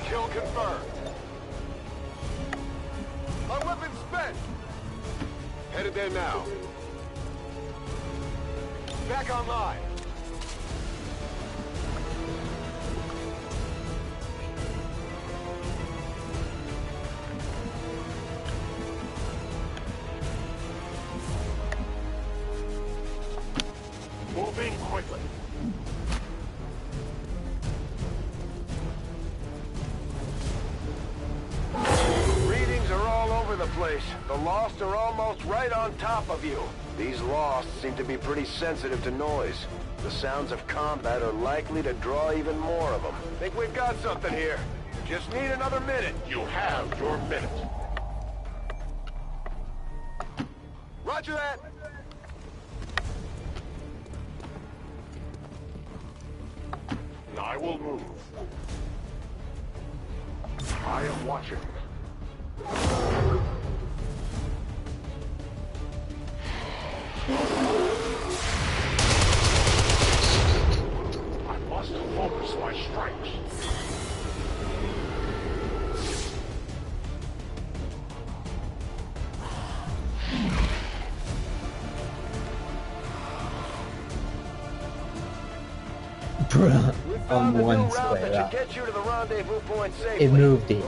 Kill confirmed. My weapon's spent. Headed there now. Back online. Moving quickly. Readings are all over the place. The Lost are almost right on top of you. These Lost seem to be pretty sensitive to noise. The sounds of combat are likely to draw even more of them. Think we've got something here. Just need another minute. You have your minute. Roger that. I will move. I am watching. I must focus my strikes. Bruh, I'm one square up. It moved it.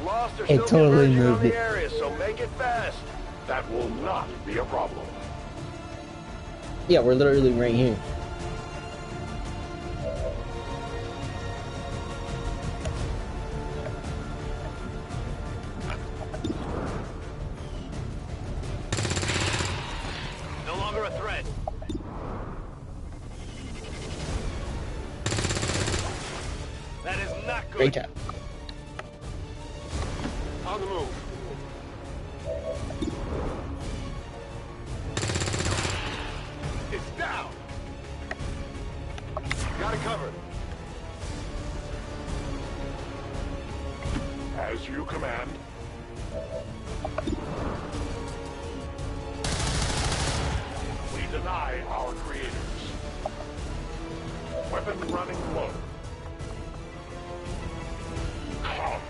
It totally moved it. Area, so make it fast. That will not be a problem. Yeah, we're literally right here. No longer a threat. That is not good. Great job. On the move. It's down. Got it covered. As you command. We deny our creators. Weapon running low. Come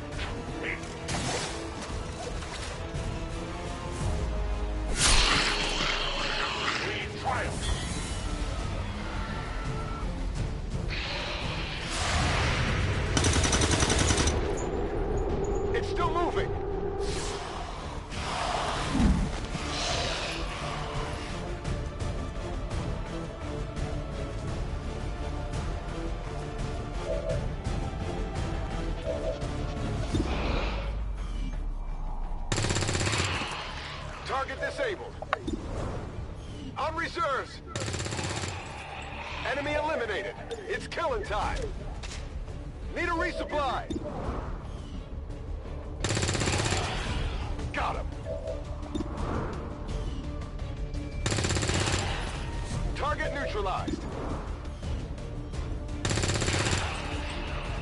to me. We triumph. It's still moving. Target disabled. On reserves. Enemy eliminated. It's killing time. Need a resupply. Got him. Target neutralized.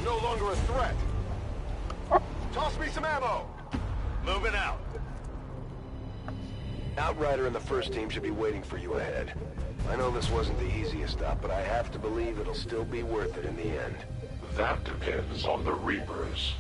No longer a threat. Toss me some ammo. Moving out. Outrider and the first team should be waiting for you ahead. I know this wasn't the easiest stop, but I have to believe it'll still be worth it in the end. That depends on the Reapers.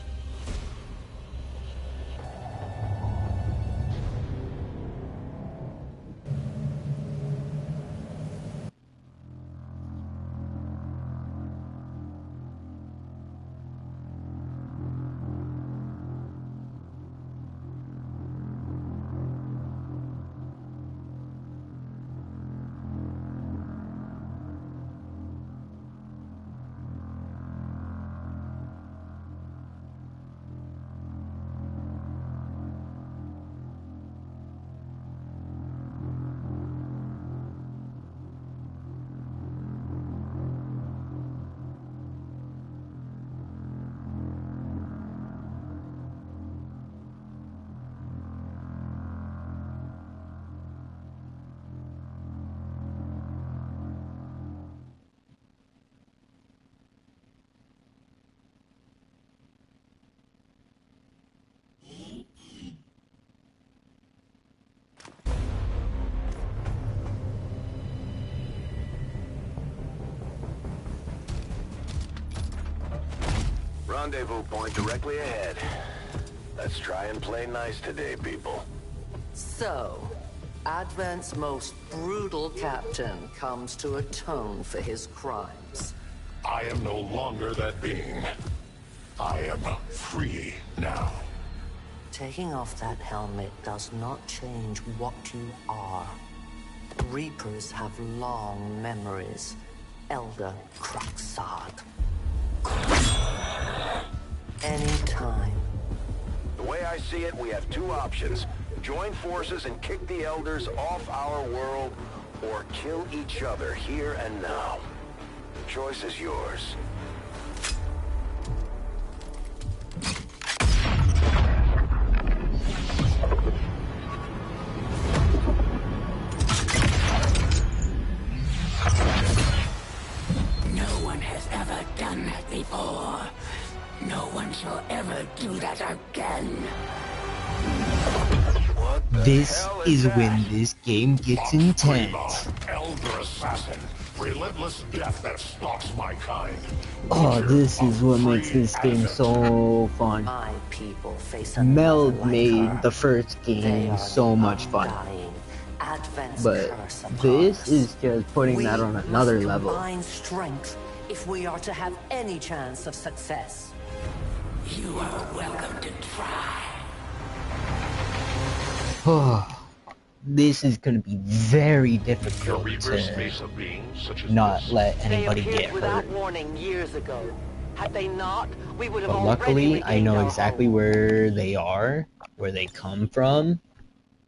Rendezvous point directly ahead. Let's try and play nice today, people. So, Advent's most brutal captain comes to atone for his crimes. I am no longer that being. I am free now. Taking off that helmet does not change what you are. Reapers have long memories. Elder Cruxard. Anytime. The way I see it, we have two options. Join forces and kick the Elders off our world, or kill each other here and now. The choice is yours. No one has ever done that before. never do that again. This is when this game gets intense. Elder Assassin. Relentless death that stalks my kind. Oh, this is what makes this game so fun. My people face Meld like made her. the first game so much fun. Advent's But curse upon this us. is just putting that on another must level. combine strength if we are to have any chance of success. You are welcome to try. This is going to be very difficult to not let anybody get hurt. Without warning years ago. Had they not, we would have But already luckily, I know regained our exactly where they are, where they come from,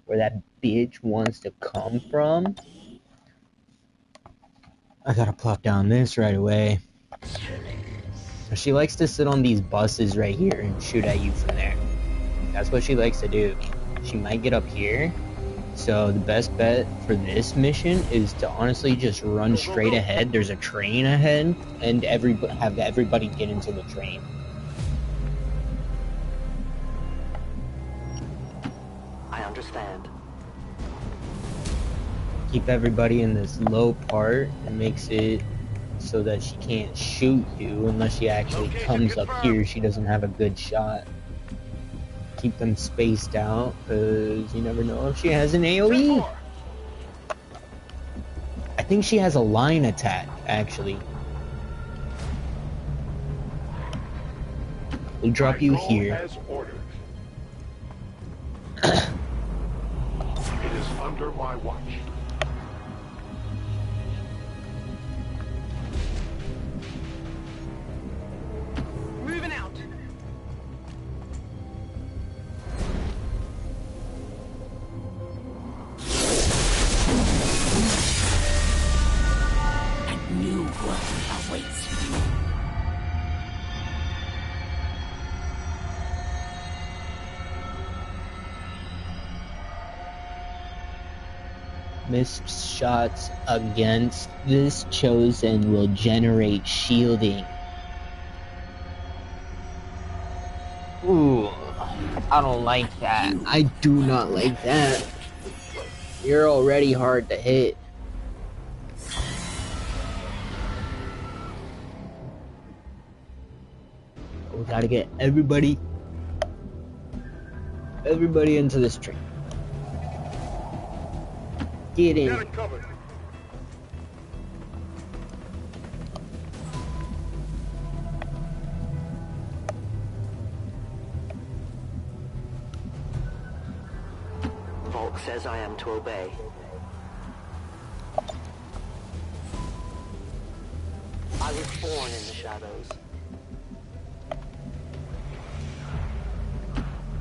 where that bitch wants to come from. I gotta plop down this right away. She likes to sit on these buses right here and shoot at you from there. That's what she likes to do. She might get up here. So the best bet for this mission is to honestly just run straight ahead. There's a train ahead, and have everybody get into the train. I understand. Keep everybody in this low part. It makes it so that she can't shoot you unless she actually comes up here. She doesn't have a good shot. Keep them spaced out, because you never know if she has an AoE. I think she has a line attack, actually. We'll drop you here. As ordered. It is under my watch. Moving out. New world awaits you. Missed shots against this chosen will generate shielding. Ooh, I don't like that. I do not like that. You're already hard to hit. We gotta get everybody into this train. Get in. Get it covered. Volk says I am to obey. I was born in the shadows.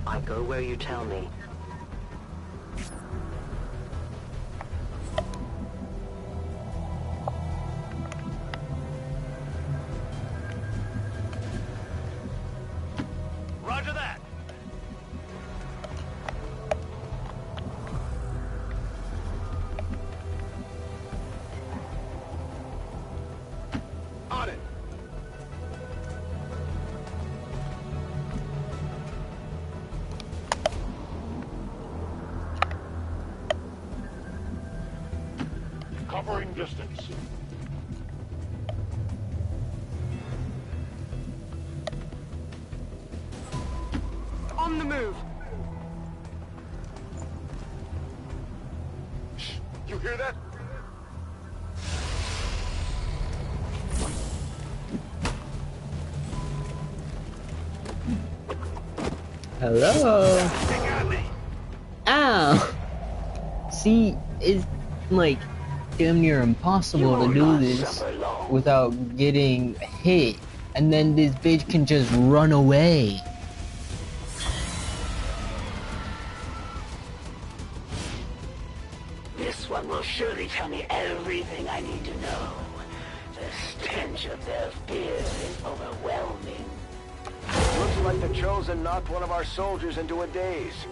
I go where you tell me. Roger that. On it. Covering distance. On the move. Shh, you hear that? Hello? Ow! See, it's like damn near impossible to do this without getting hit, and then this bitch can just run away. This one will surely tell me everything I need to know. The stench of their fear is overwhelming. Looks like the Chosen knocked one of our soldiers into a daze.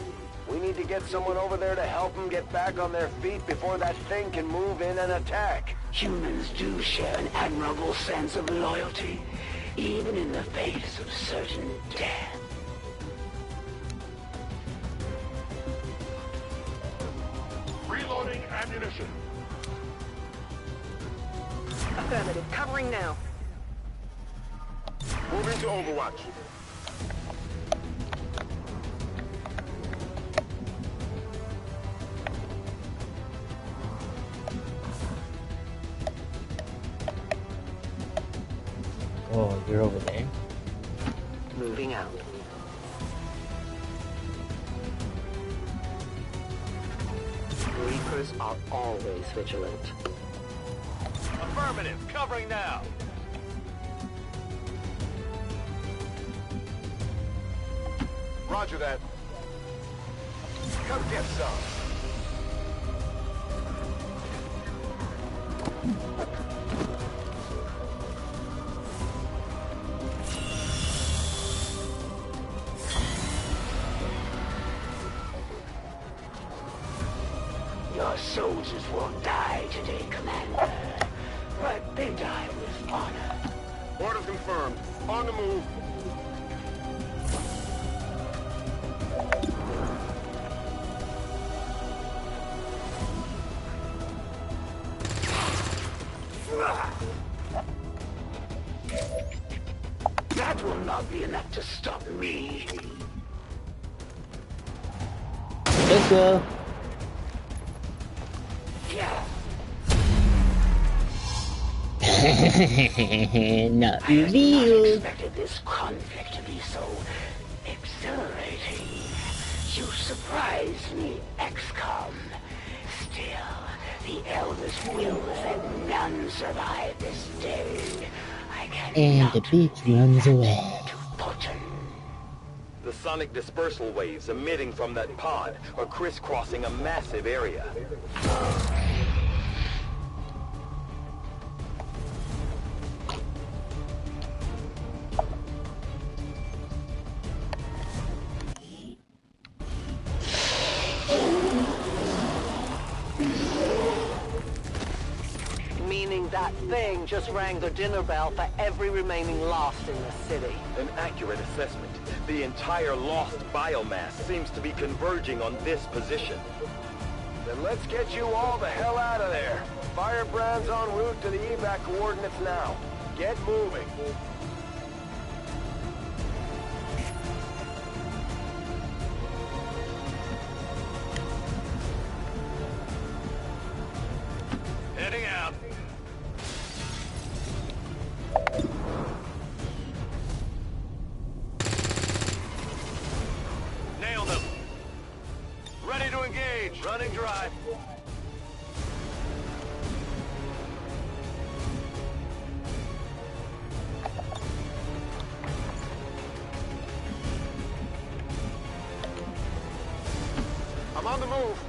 We need to get someone over there to help them get back on their feet before that thing can move in and attack. Humans do share an admirable sense of loyalty, even in the face of certain death. ammunition. Affirmative. Covering now. Moving to Overwatch. Oh, you're over there? Moving out. Reapers are always vigilant. Affirmative. Covering now. Roger that. Come get some. Your soldiers will die today, Commander. But they die with honor. Orders confirmed. On the move. That will not be enough to stop me. Let's go. Yeah. Not I had not revealed. expected this conflict to be so exhilarating. You surprised me, XCOM. Still, the Elders will that none survive this day. I And cannot the beach runs away. The sonic dispersal waves emitting from that pod are crisscrossing a massive area. Meaning that thing just rang the dinner bell for every remaining Lost in the city. An accurate assessment. The entire lost biomass seems to be converging on this position. Then let's get you all the hell out of there. Firebrand's en route to the evac coordinates now. Get moving. Heading out. Nailed him. Ready to engage. Running dry. I'm on the move.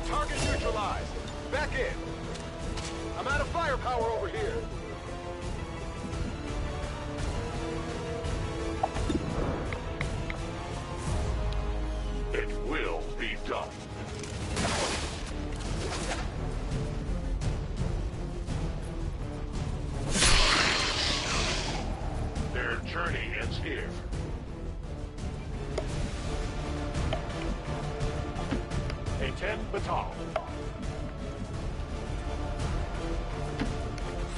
Target neutralized. Back in. I'm out of firepower over here. It will be done. Their journey ends here. A 10 baton.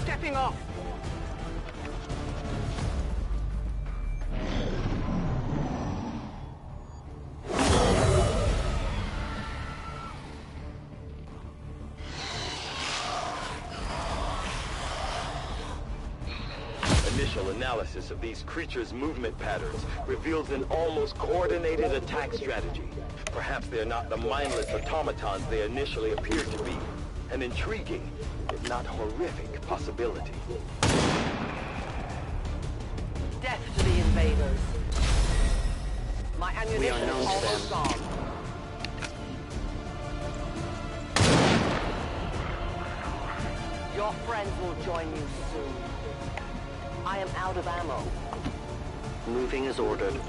Stepping off. Initial analysis of these creatures' movement patterns reveals an almost coordinated attack strategy. Perhaps they're not the mindless automatons they initially appeared to be. An intriguing, if not horrific, possibility. Death to the invaders. My ammunition is almost gone. Your friends will join you soon. I am out of ammo. Moving as ordered.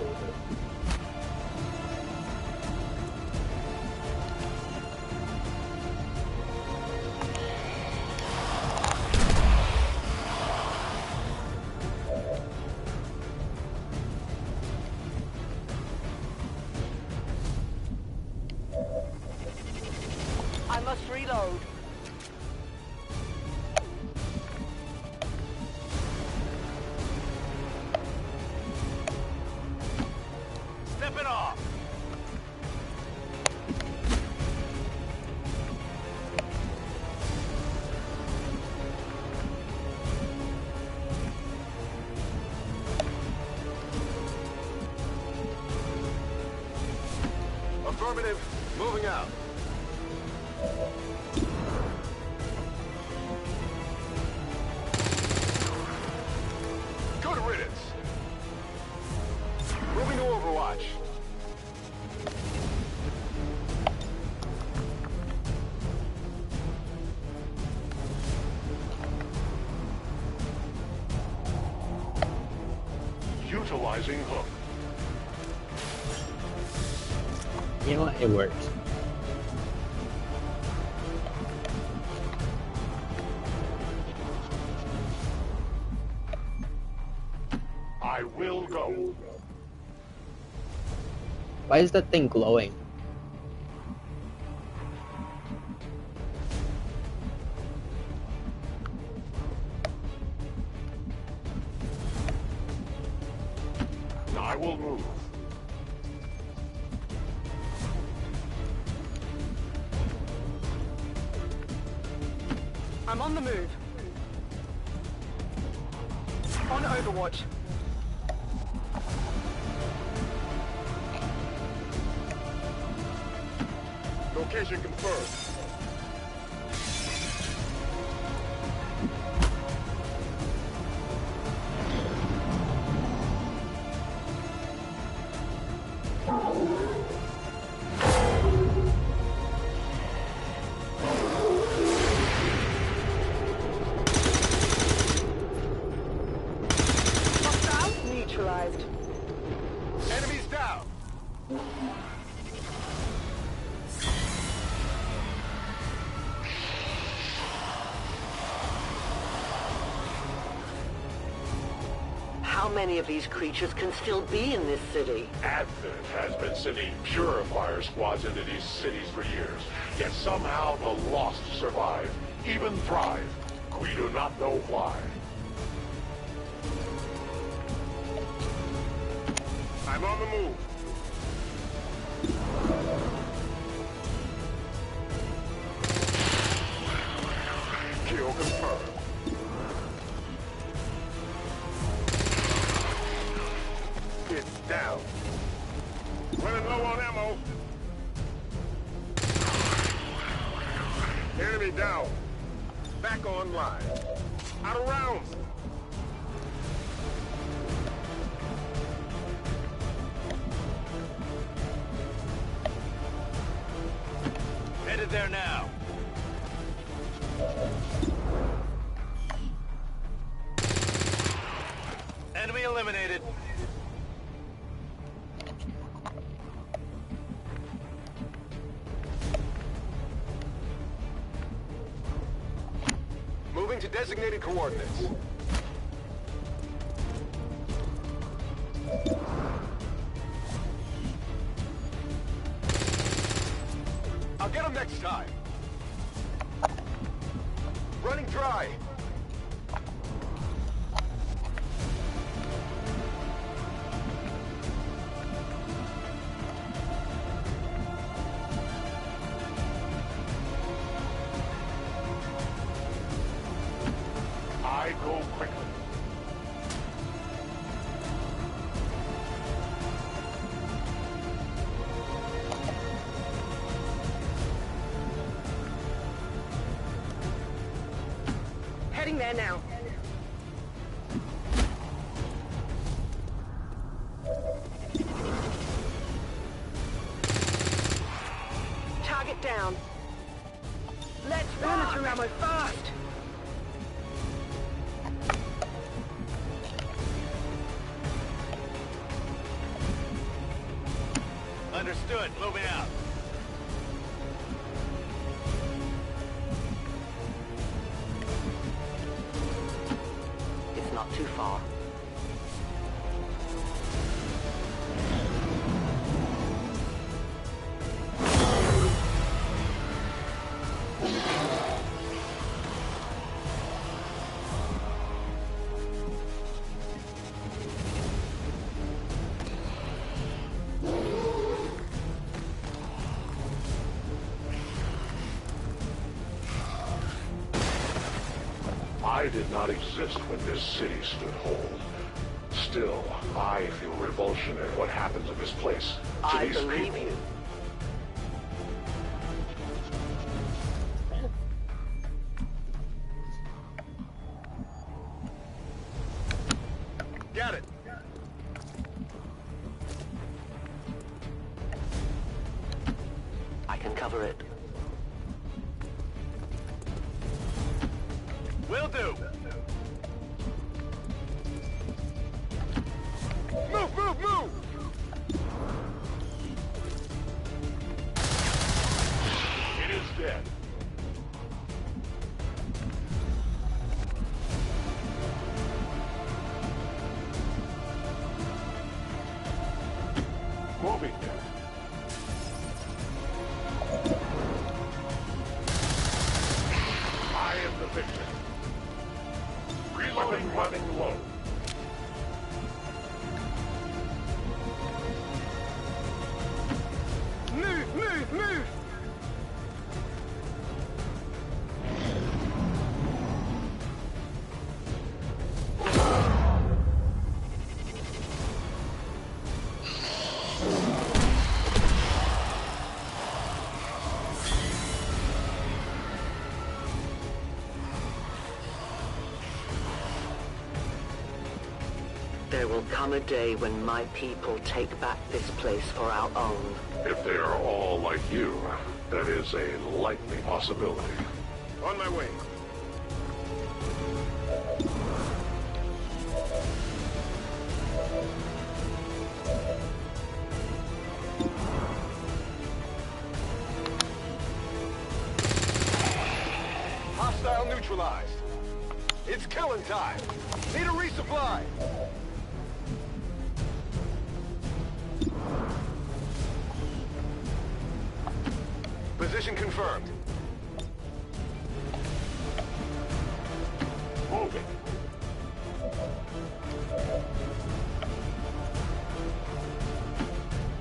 Moving out. Good riddance. Moving to Overwatch. Utilizing hook. You know what? It works. I will go. Why is that thing glowing? I will move. I'm on the move. On Overwatch. Location confirmed. Neutralized. Enemies down. How many of these creatures can still be in this city? Advent has been sending purifier squads into these cities for years, yet somehow the lost survive, even thrive. We do not know why. I'm on the move. Kill confirmed. It's down. Running low on ammo. Enemy down. Back online. Out of rounds. Headed there now. Enemy eliminated. Moving to designated coordinates. I'll get him next time. Running dry. I go quickly. Heading there now. Target down. Let's run it through ammo fast. Understood. Moving out. It's not too far. I did not exist when this city stood whole. Still, I feel revulsion at what happens in this place to I these believe people. you. for it. Will do! Move, move, move! It is dead. Moving there. I am the victor. Reloading, running low. Move, move, move! There will come a day when my people take back this place for our own. If they are all like you, that is a likely possibility. On my way. Hostile neutralized. It's killing time. Need a resupply. Position confirmed. Moving.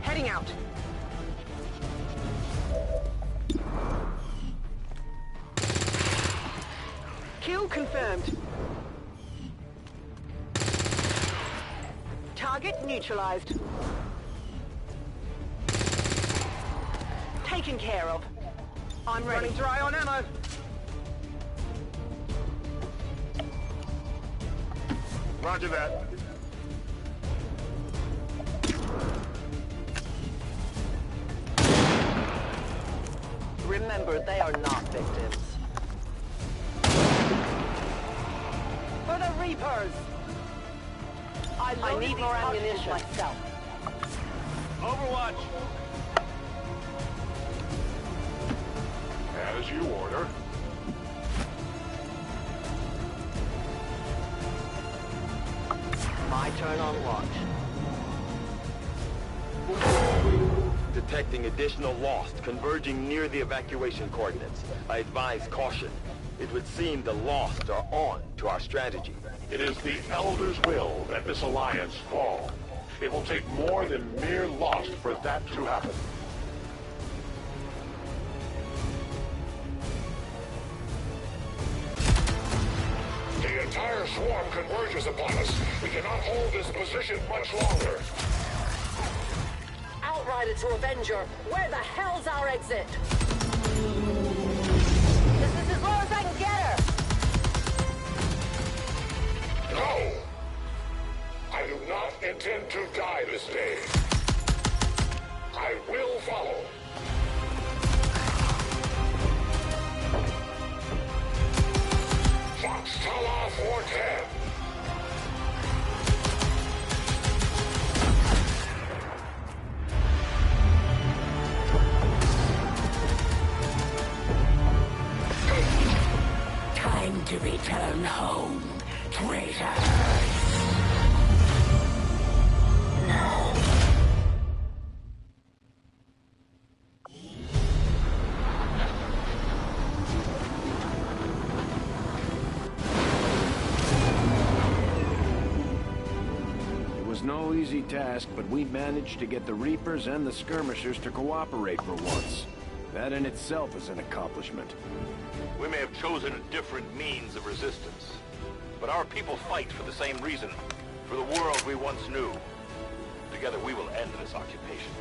Heading out. Kill confirmed. Target neutralized. Taken care of. I'm ready. Running dry on ammo. Roger that. Remember, they are not victims. For the Reapers! I need more ammunition myself. Overwatch. As you order. My turn on watch. Detecting additional Lost converging near the evacuation coordinates. I advise caution. It would seem the Lost are on to our strategy. It is the Elder's will that this alliance fall. It will take more than mere lost for that to happen. The entire swarm converges upon us. We cannot hold this position much longer. Outrider to Avenger, where the hell's our exit? This is as low as I can get her! No! I do not intend to die this day. I will follow. Fox Tala 410. Time to return home, traitors. It was no easy task, but we managed to get the Reapers and the Skirmishers to cooperate for once. That in itself is an accomplishment. We may have chosen a different means of resistance, but our people fight for the same reason, for the world we once knew. Together we will end this occupation,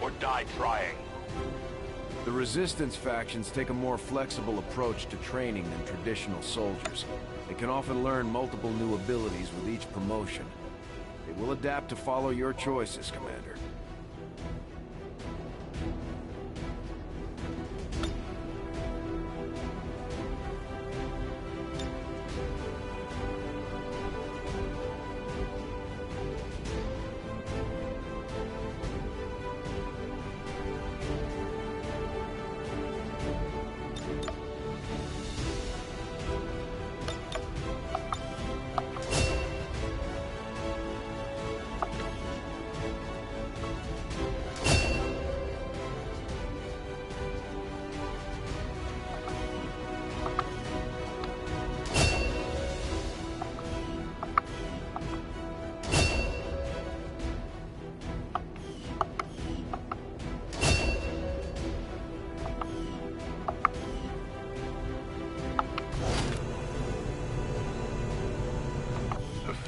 or die trying. The Resistance factions take a more flexible approach to training than traditional soldiers. They can often learn multiple new abilities with each promotion. They will adapt to follow your choices, Commander.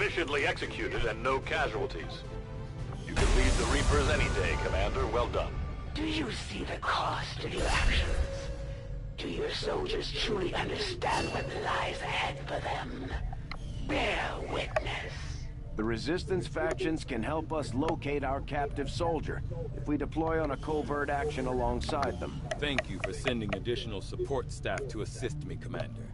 efficiently executed and no casualties. You can lead the Reapers any day, Commander. Well done. Do you see the cost of your actions? Do your soldiers truly understand what lies ahead for them? Bear witness. The Resistance factions can help us locate our captive soldier if we deploy on a covert action alongside them. Thank you for sending additional support staff to assist me, Commander.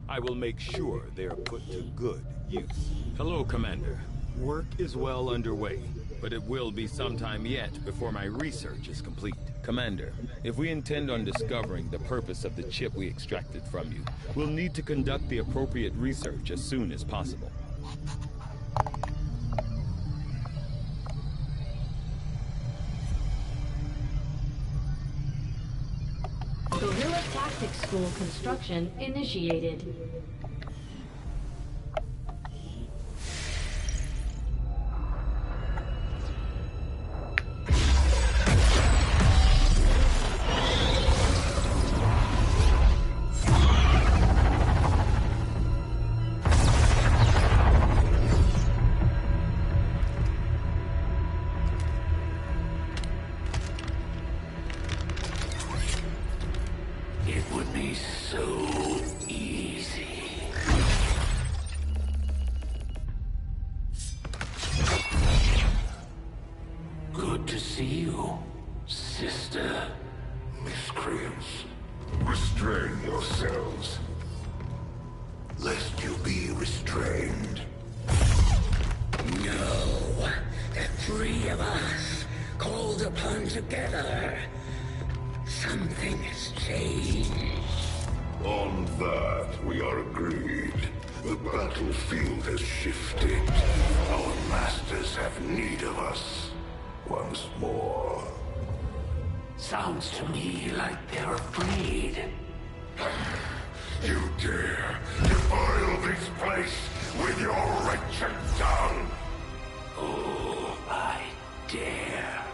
I will make sure they are put to good use. Hello, Commander. Work is well underway, but it will be some time yet before my research is complete. Commander, if we intend on discovering the purpose of the chip we extracted from you, we'll need to conduct the appropriate research as soon as possible. Guerrilla Tactics School construction initiated. It would be so easy. Good to see you, sister. Miscreants, restrain yourselves, lest you be restrained. No, the three of us, called upon together. Something has changed. On that, we are agreed. The battlefield has shifted. Our masters have need of us once more. Sounds to me like they're afraid. You dare defile this place with your wretched tongue? Oh, I dare.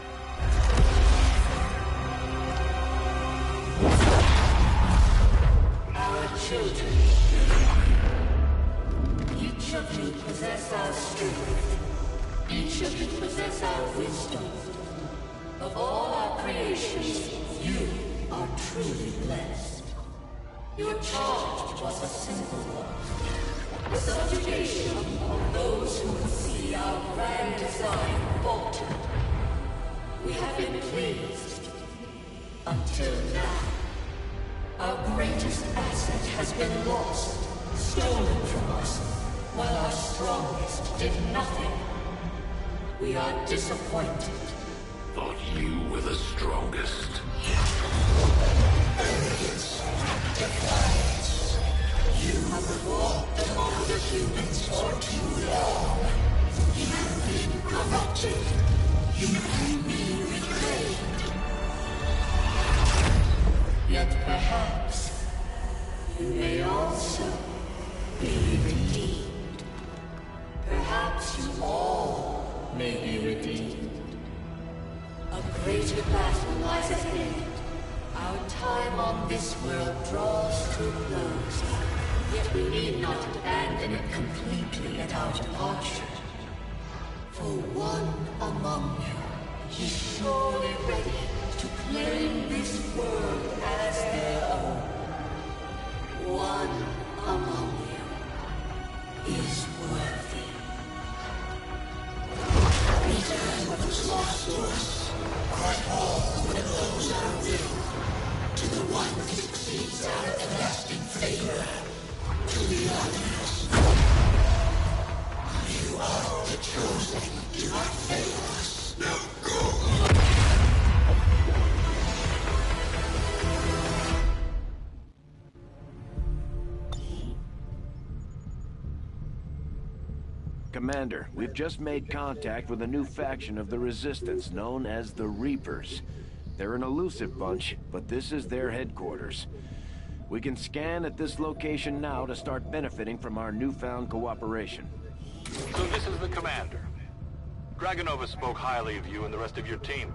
Our children. Each of you possess our strength. Each of you possess our wisdom. Of all our creations, you are truly blessed. Your charge was a simple one. The subjugation of those who would see our grand design falter. We have been pleased. Until now. Our greatest asset has been lost, stolen from us, while our strongest did nothing. We are disappointed. Thought you were the strongest. Arrogance, defiance. You have walked among the humans for too long. You have been corrupted. You can be reclaimed. Yet perhaps you may also be redeemed. Perhaps you all may be redeemed. A greater battle lies ahead. Our time on this world draws to a close. Yet we need not abandon it completely at our departure. For one among you is surely ready to claim this world as their own. One among you is worthy. Return what was lost to us. Recall what those are will. To the one who succeeds our everlasting favor. To the others. You are the chosen. Do not fail us. Now go. Commander, we've just made contact with a new faction of the Resistance known as the Reapers. They're an elusive bunch, but this is their headquarters. We can scan at this location now to start benefiting from our newfound cooperation. So this is the commander. Dragonova spoke highly of you and the rest of your team.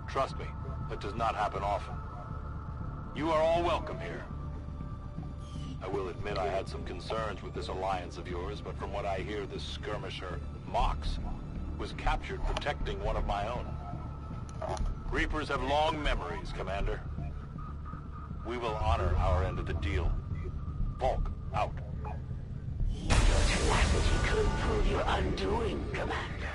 Trust me, that does not happen often. You are all welcome here. I will admit I had some concerns with this alliance of yours, but from what I hear, this skirmisher, Mox, was captured protecting one of my own. Reapers have long memories, Commander. We will honor our end of the deal. Volk, out. Your tenacity could prove your undoing, Commander.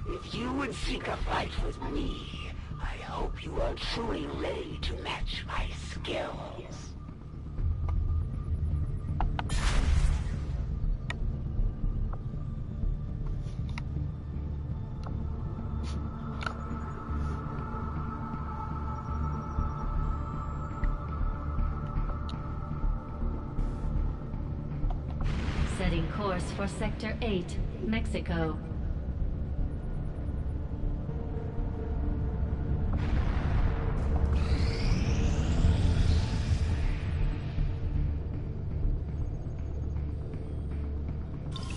If you would seek a fight with me, I hope you are truly ready to match my skills. Setting course for Sector 8, Mexico.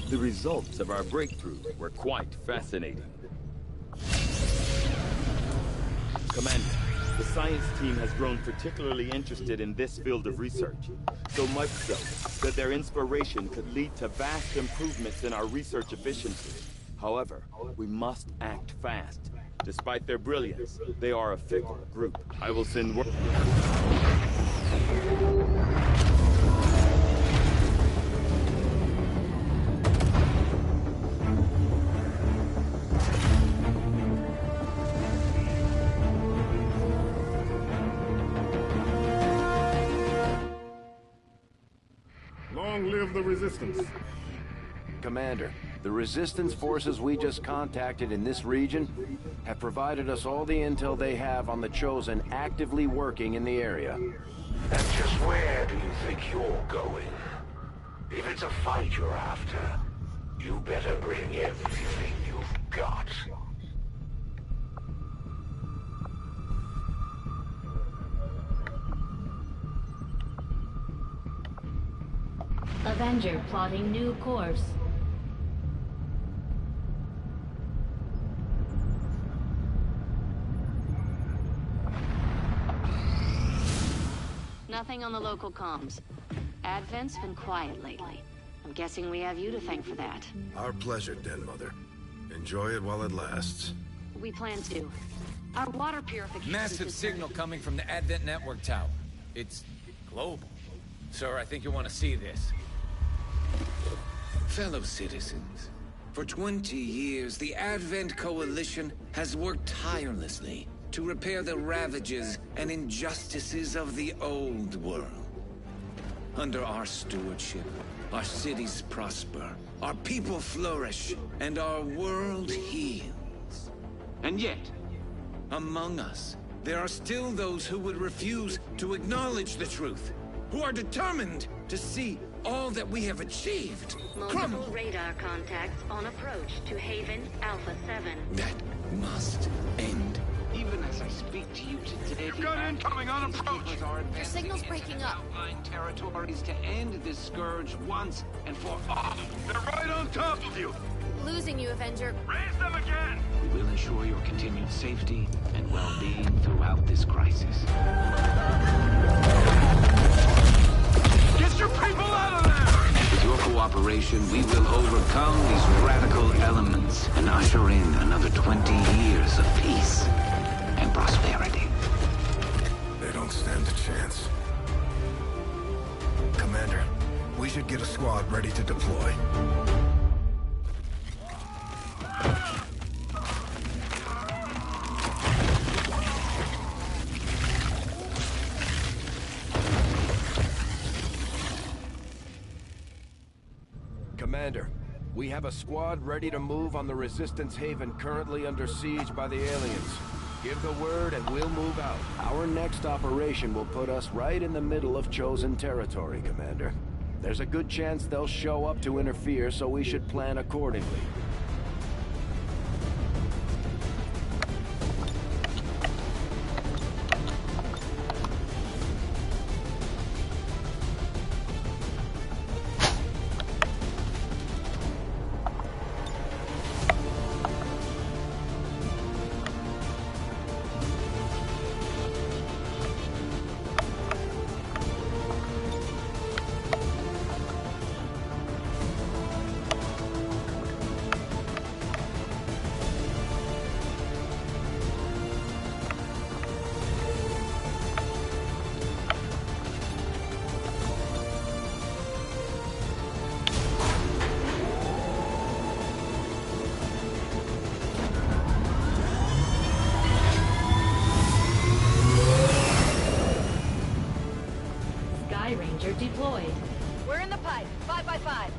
The results of our breakthrough were quite fascinating. Commander, the science team has grown particularly interested in this field of research. So much so that their inspiration could lead to vast improvements in our research efficiency. However, we must act fast. Despite their brilliance, they are a fickle group. I will send word. Long live the Resistance. Commander, the Resistance forces we just contacted in this region have provided us all the intel they have on the Chosen actively working in the area. And just where do you think you're going? If it's a fight you're after, you better bring everything you've got. Avenger plotting new course. Nothing on the local comms. Advent's been quiet lately. I'm guessing we have you to thank for that. Our pleasure, Den Mother. Enjoy it while it lasts. We plan to. Our water purification Massive signal coming from the Advent network tower. It's global. Sir, I think you want to see this. Fellow citizens, for 20 years, the Advent Coalition has worked tirelessly to repair the ravages and injustices of the old world. Under our stewardship, our cities prosper, our people flourish, and our world heals. And yet, among us, there are still those who would refuse to acknowledge the truth, who are determined to see all that we have achieved Multiple radar contacts on approach to Haven Alpha 7. That must end. Even as I speak to you today, You've got incoming on approach. Your signal's breaking up. Territories to end this scourge once and for all. They're right on top of you. Losing you, Avenger. Raise them again. We will ensure your continued safety and well-being throughout this crisis. Get your people out of there! With your cooperation, we will overcome these radical elements and usher in another 20 years of peace and prosperity. They don't stand a chance. Commander, we should get a squad ready to deploy. Commander, we have a squad ready to move on the Resistance Haven currently under siege by the aliens. Give the word and we'll move out. Our next operation will put us right in the middle of Chosen territory, Commander. There's a good chance they'll show up to interfere, so we should plan accordingly. We're in the pipe. 5 by 5.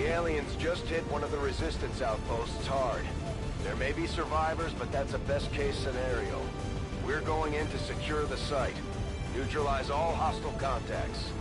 Aliens just hit one of the resistance outposts hard. There may be survivors, but that's a best-case scenario. We're going in to secure the site. Neutralize all hostile contacts.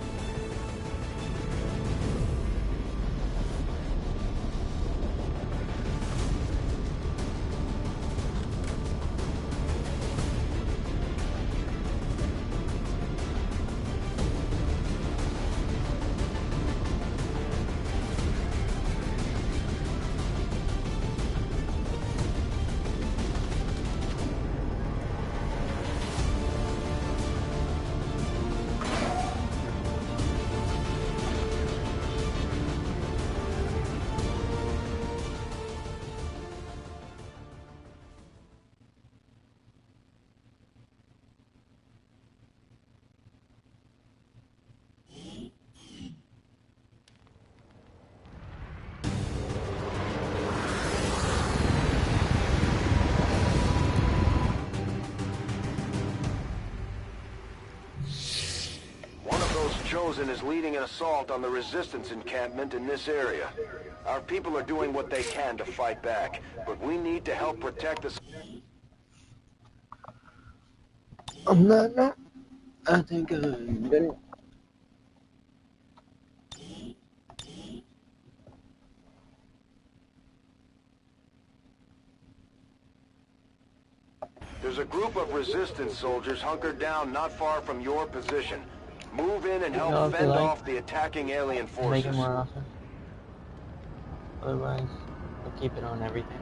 Chosen is leading an assault on the resistance encampment in this area. Our people are doing what they can to fight back, but we need to help protect us. I'm not. I think I'm good. There's a group of resistance soldiers hunkered down not far from your position. Move in and help fend off the attacking alien forces. Make it more often. Otherwise, I'll keep it on everything.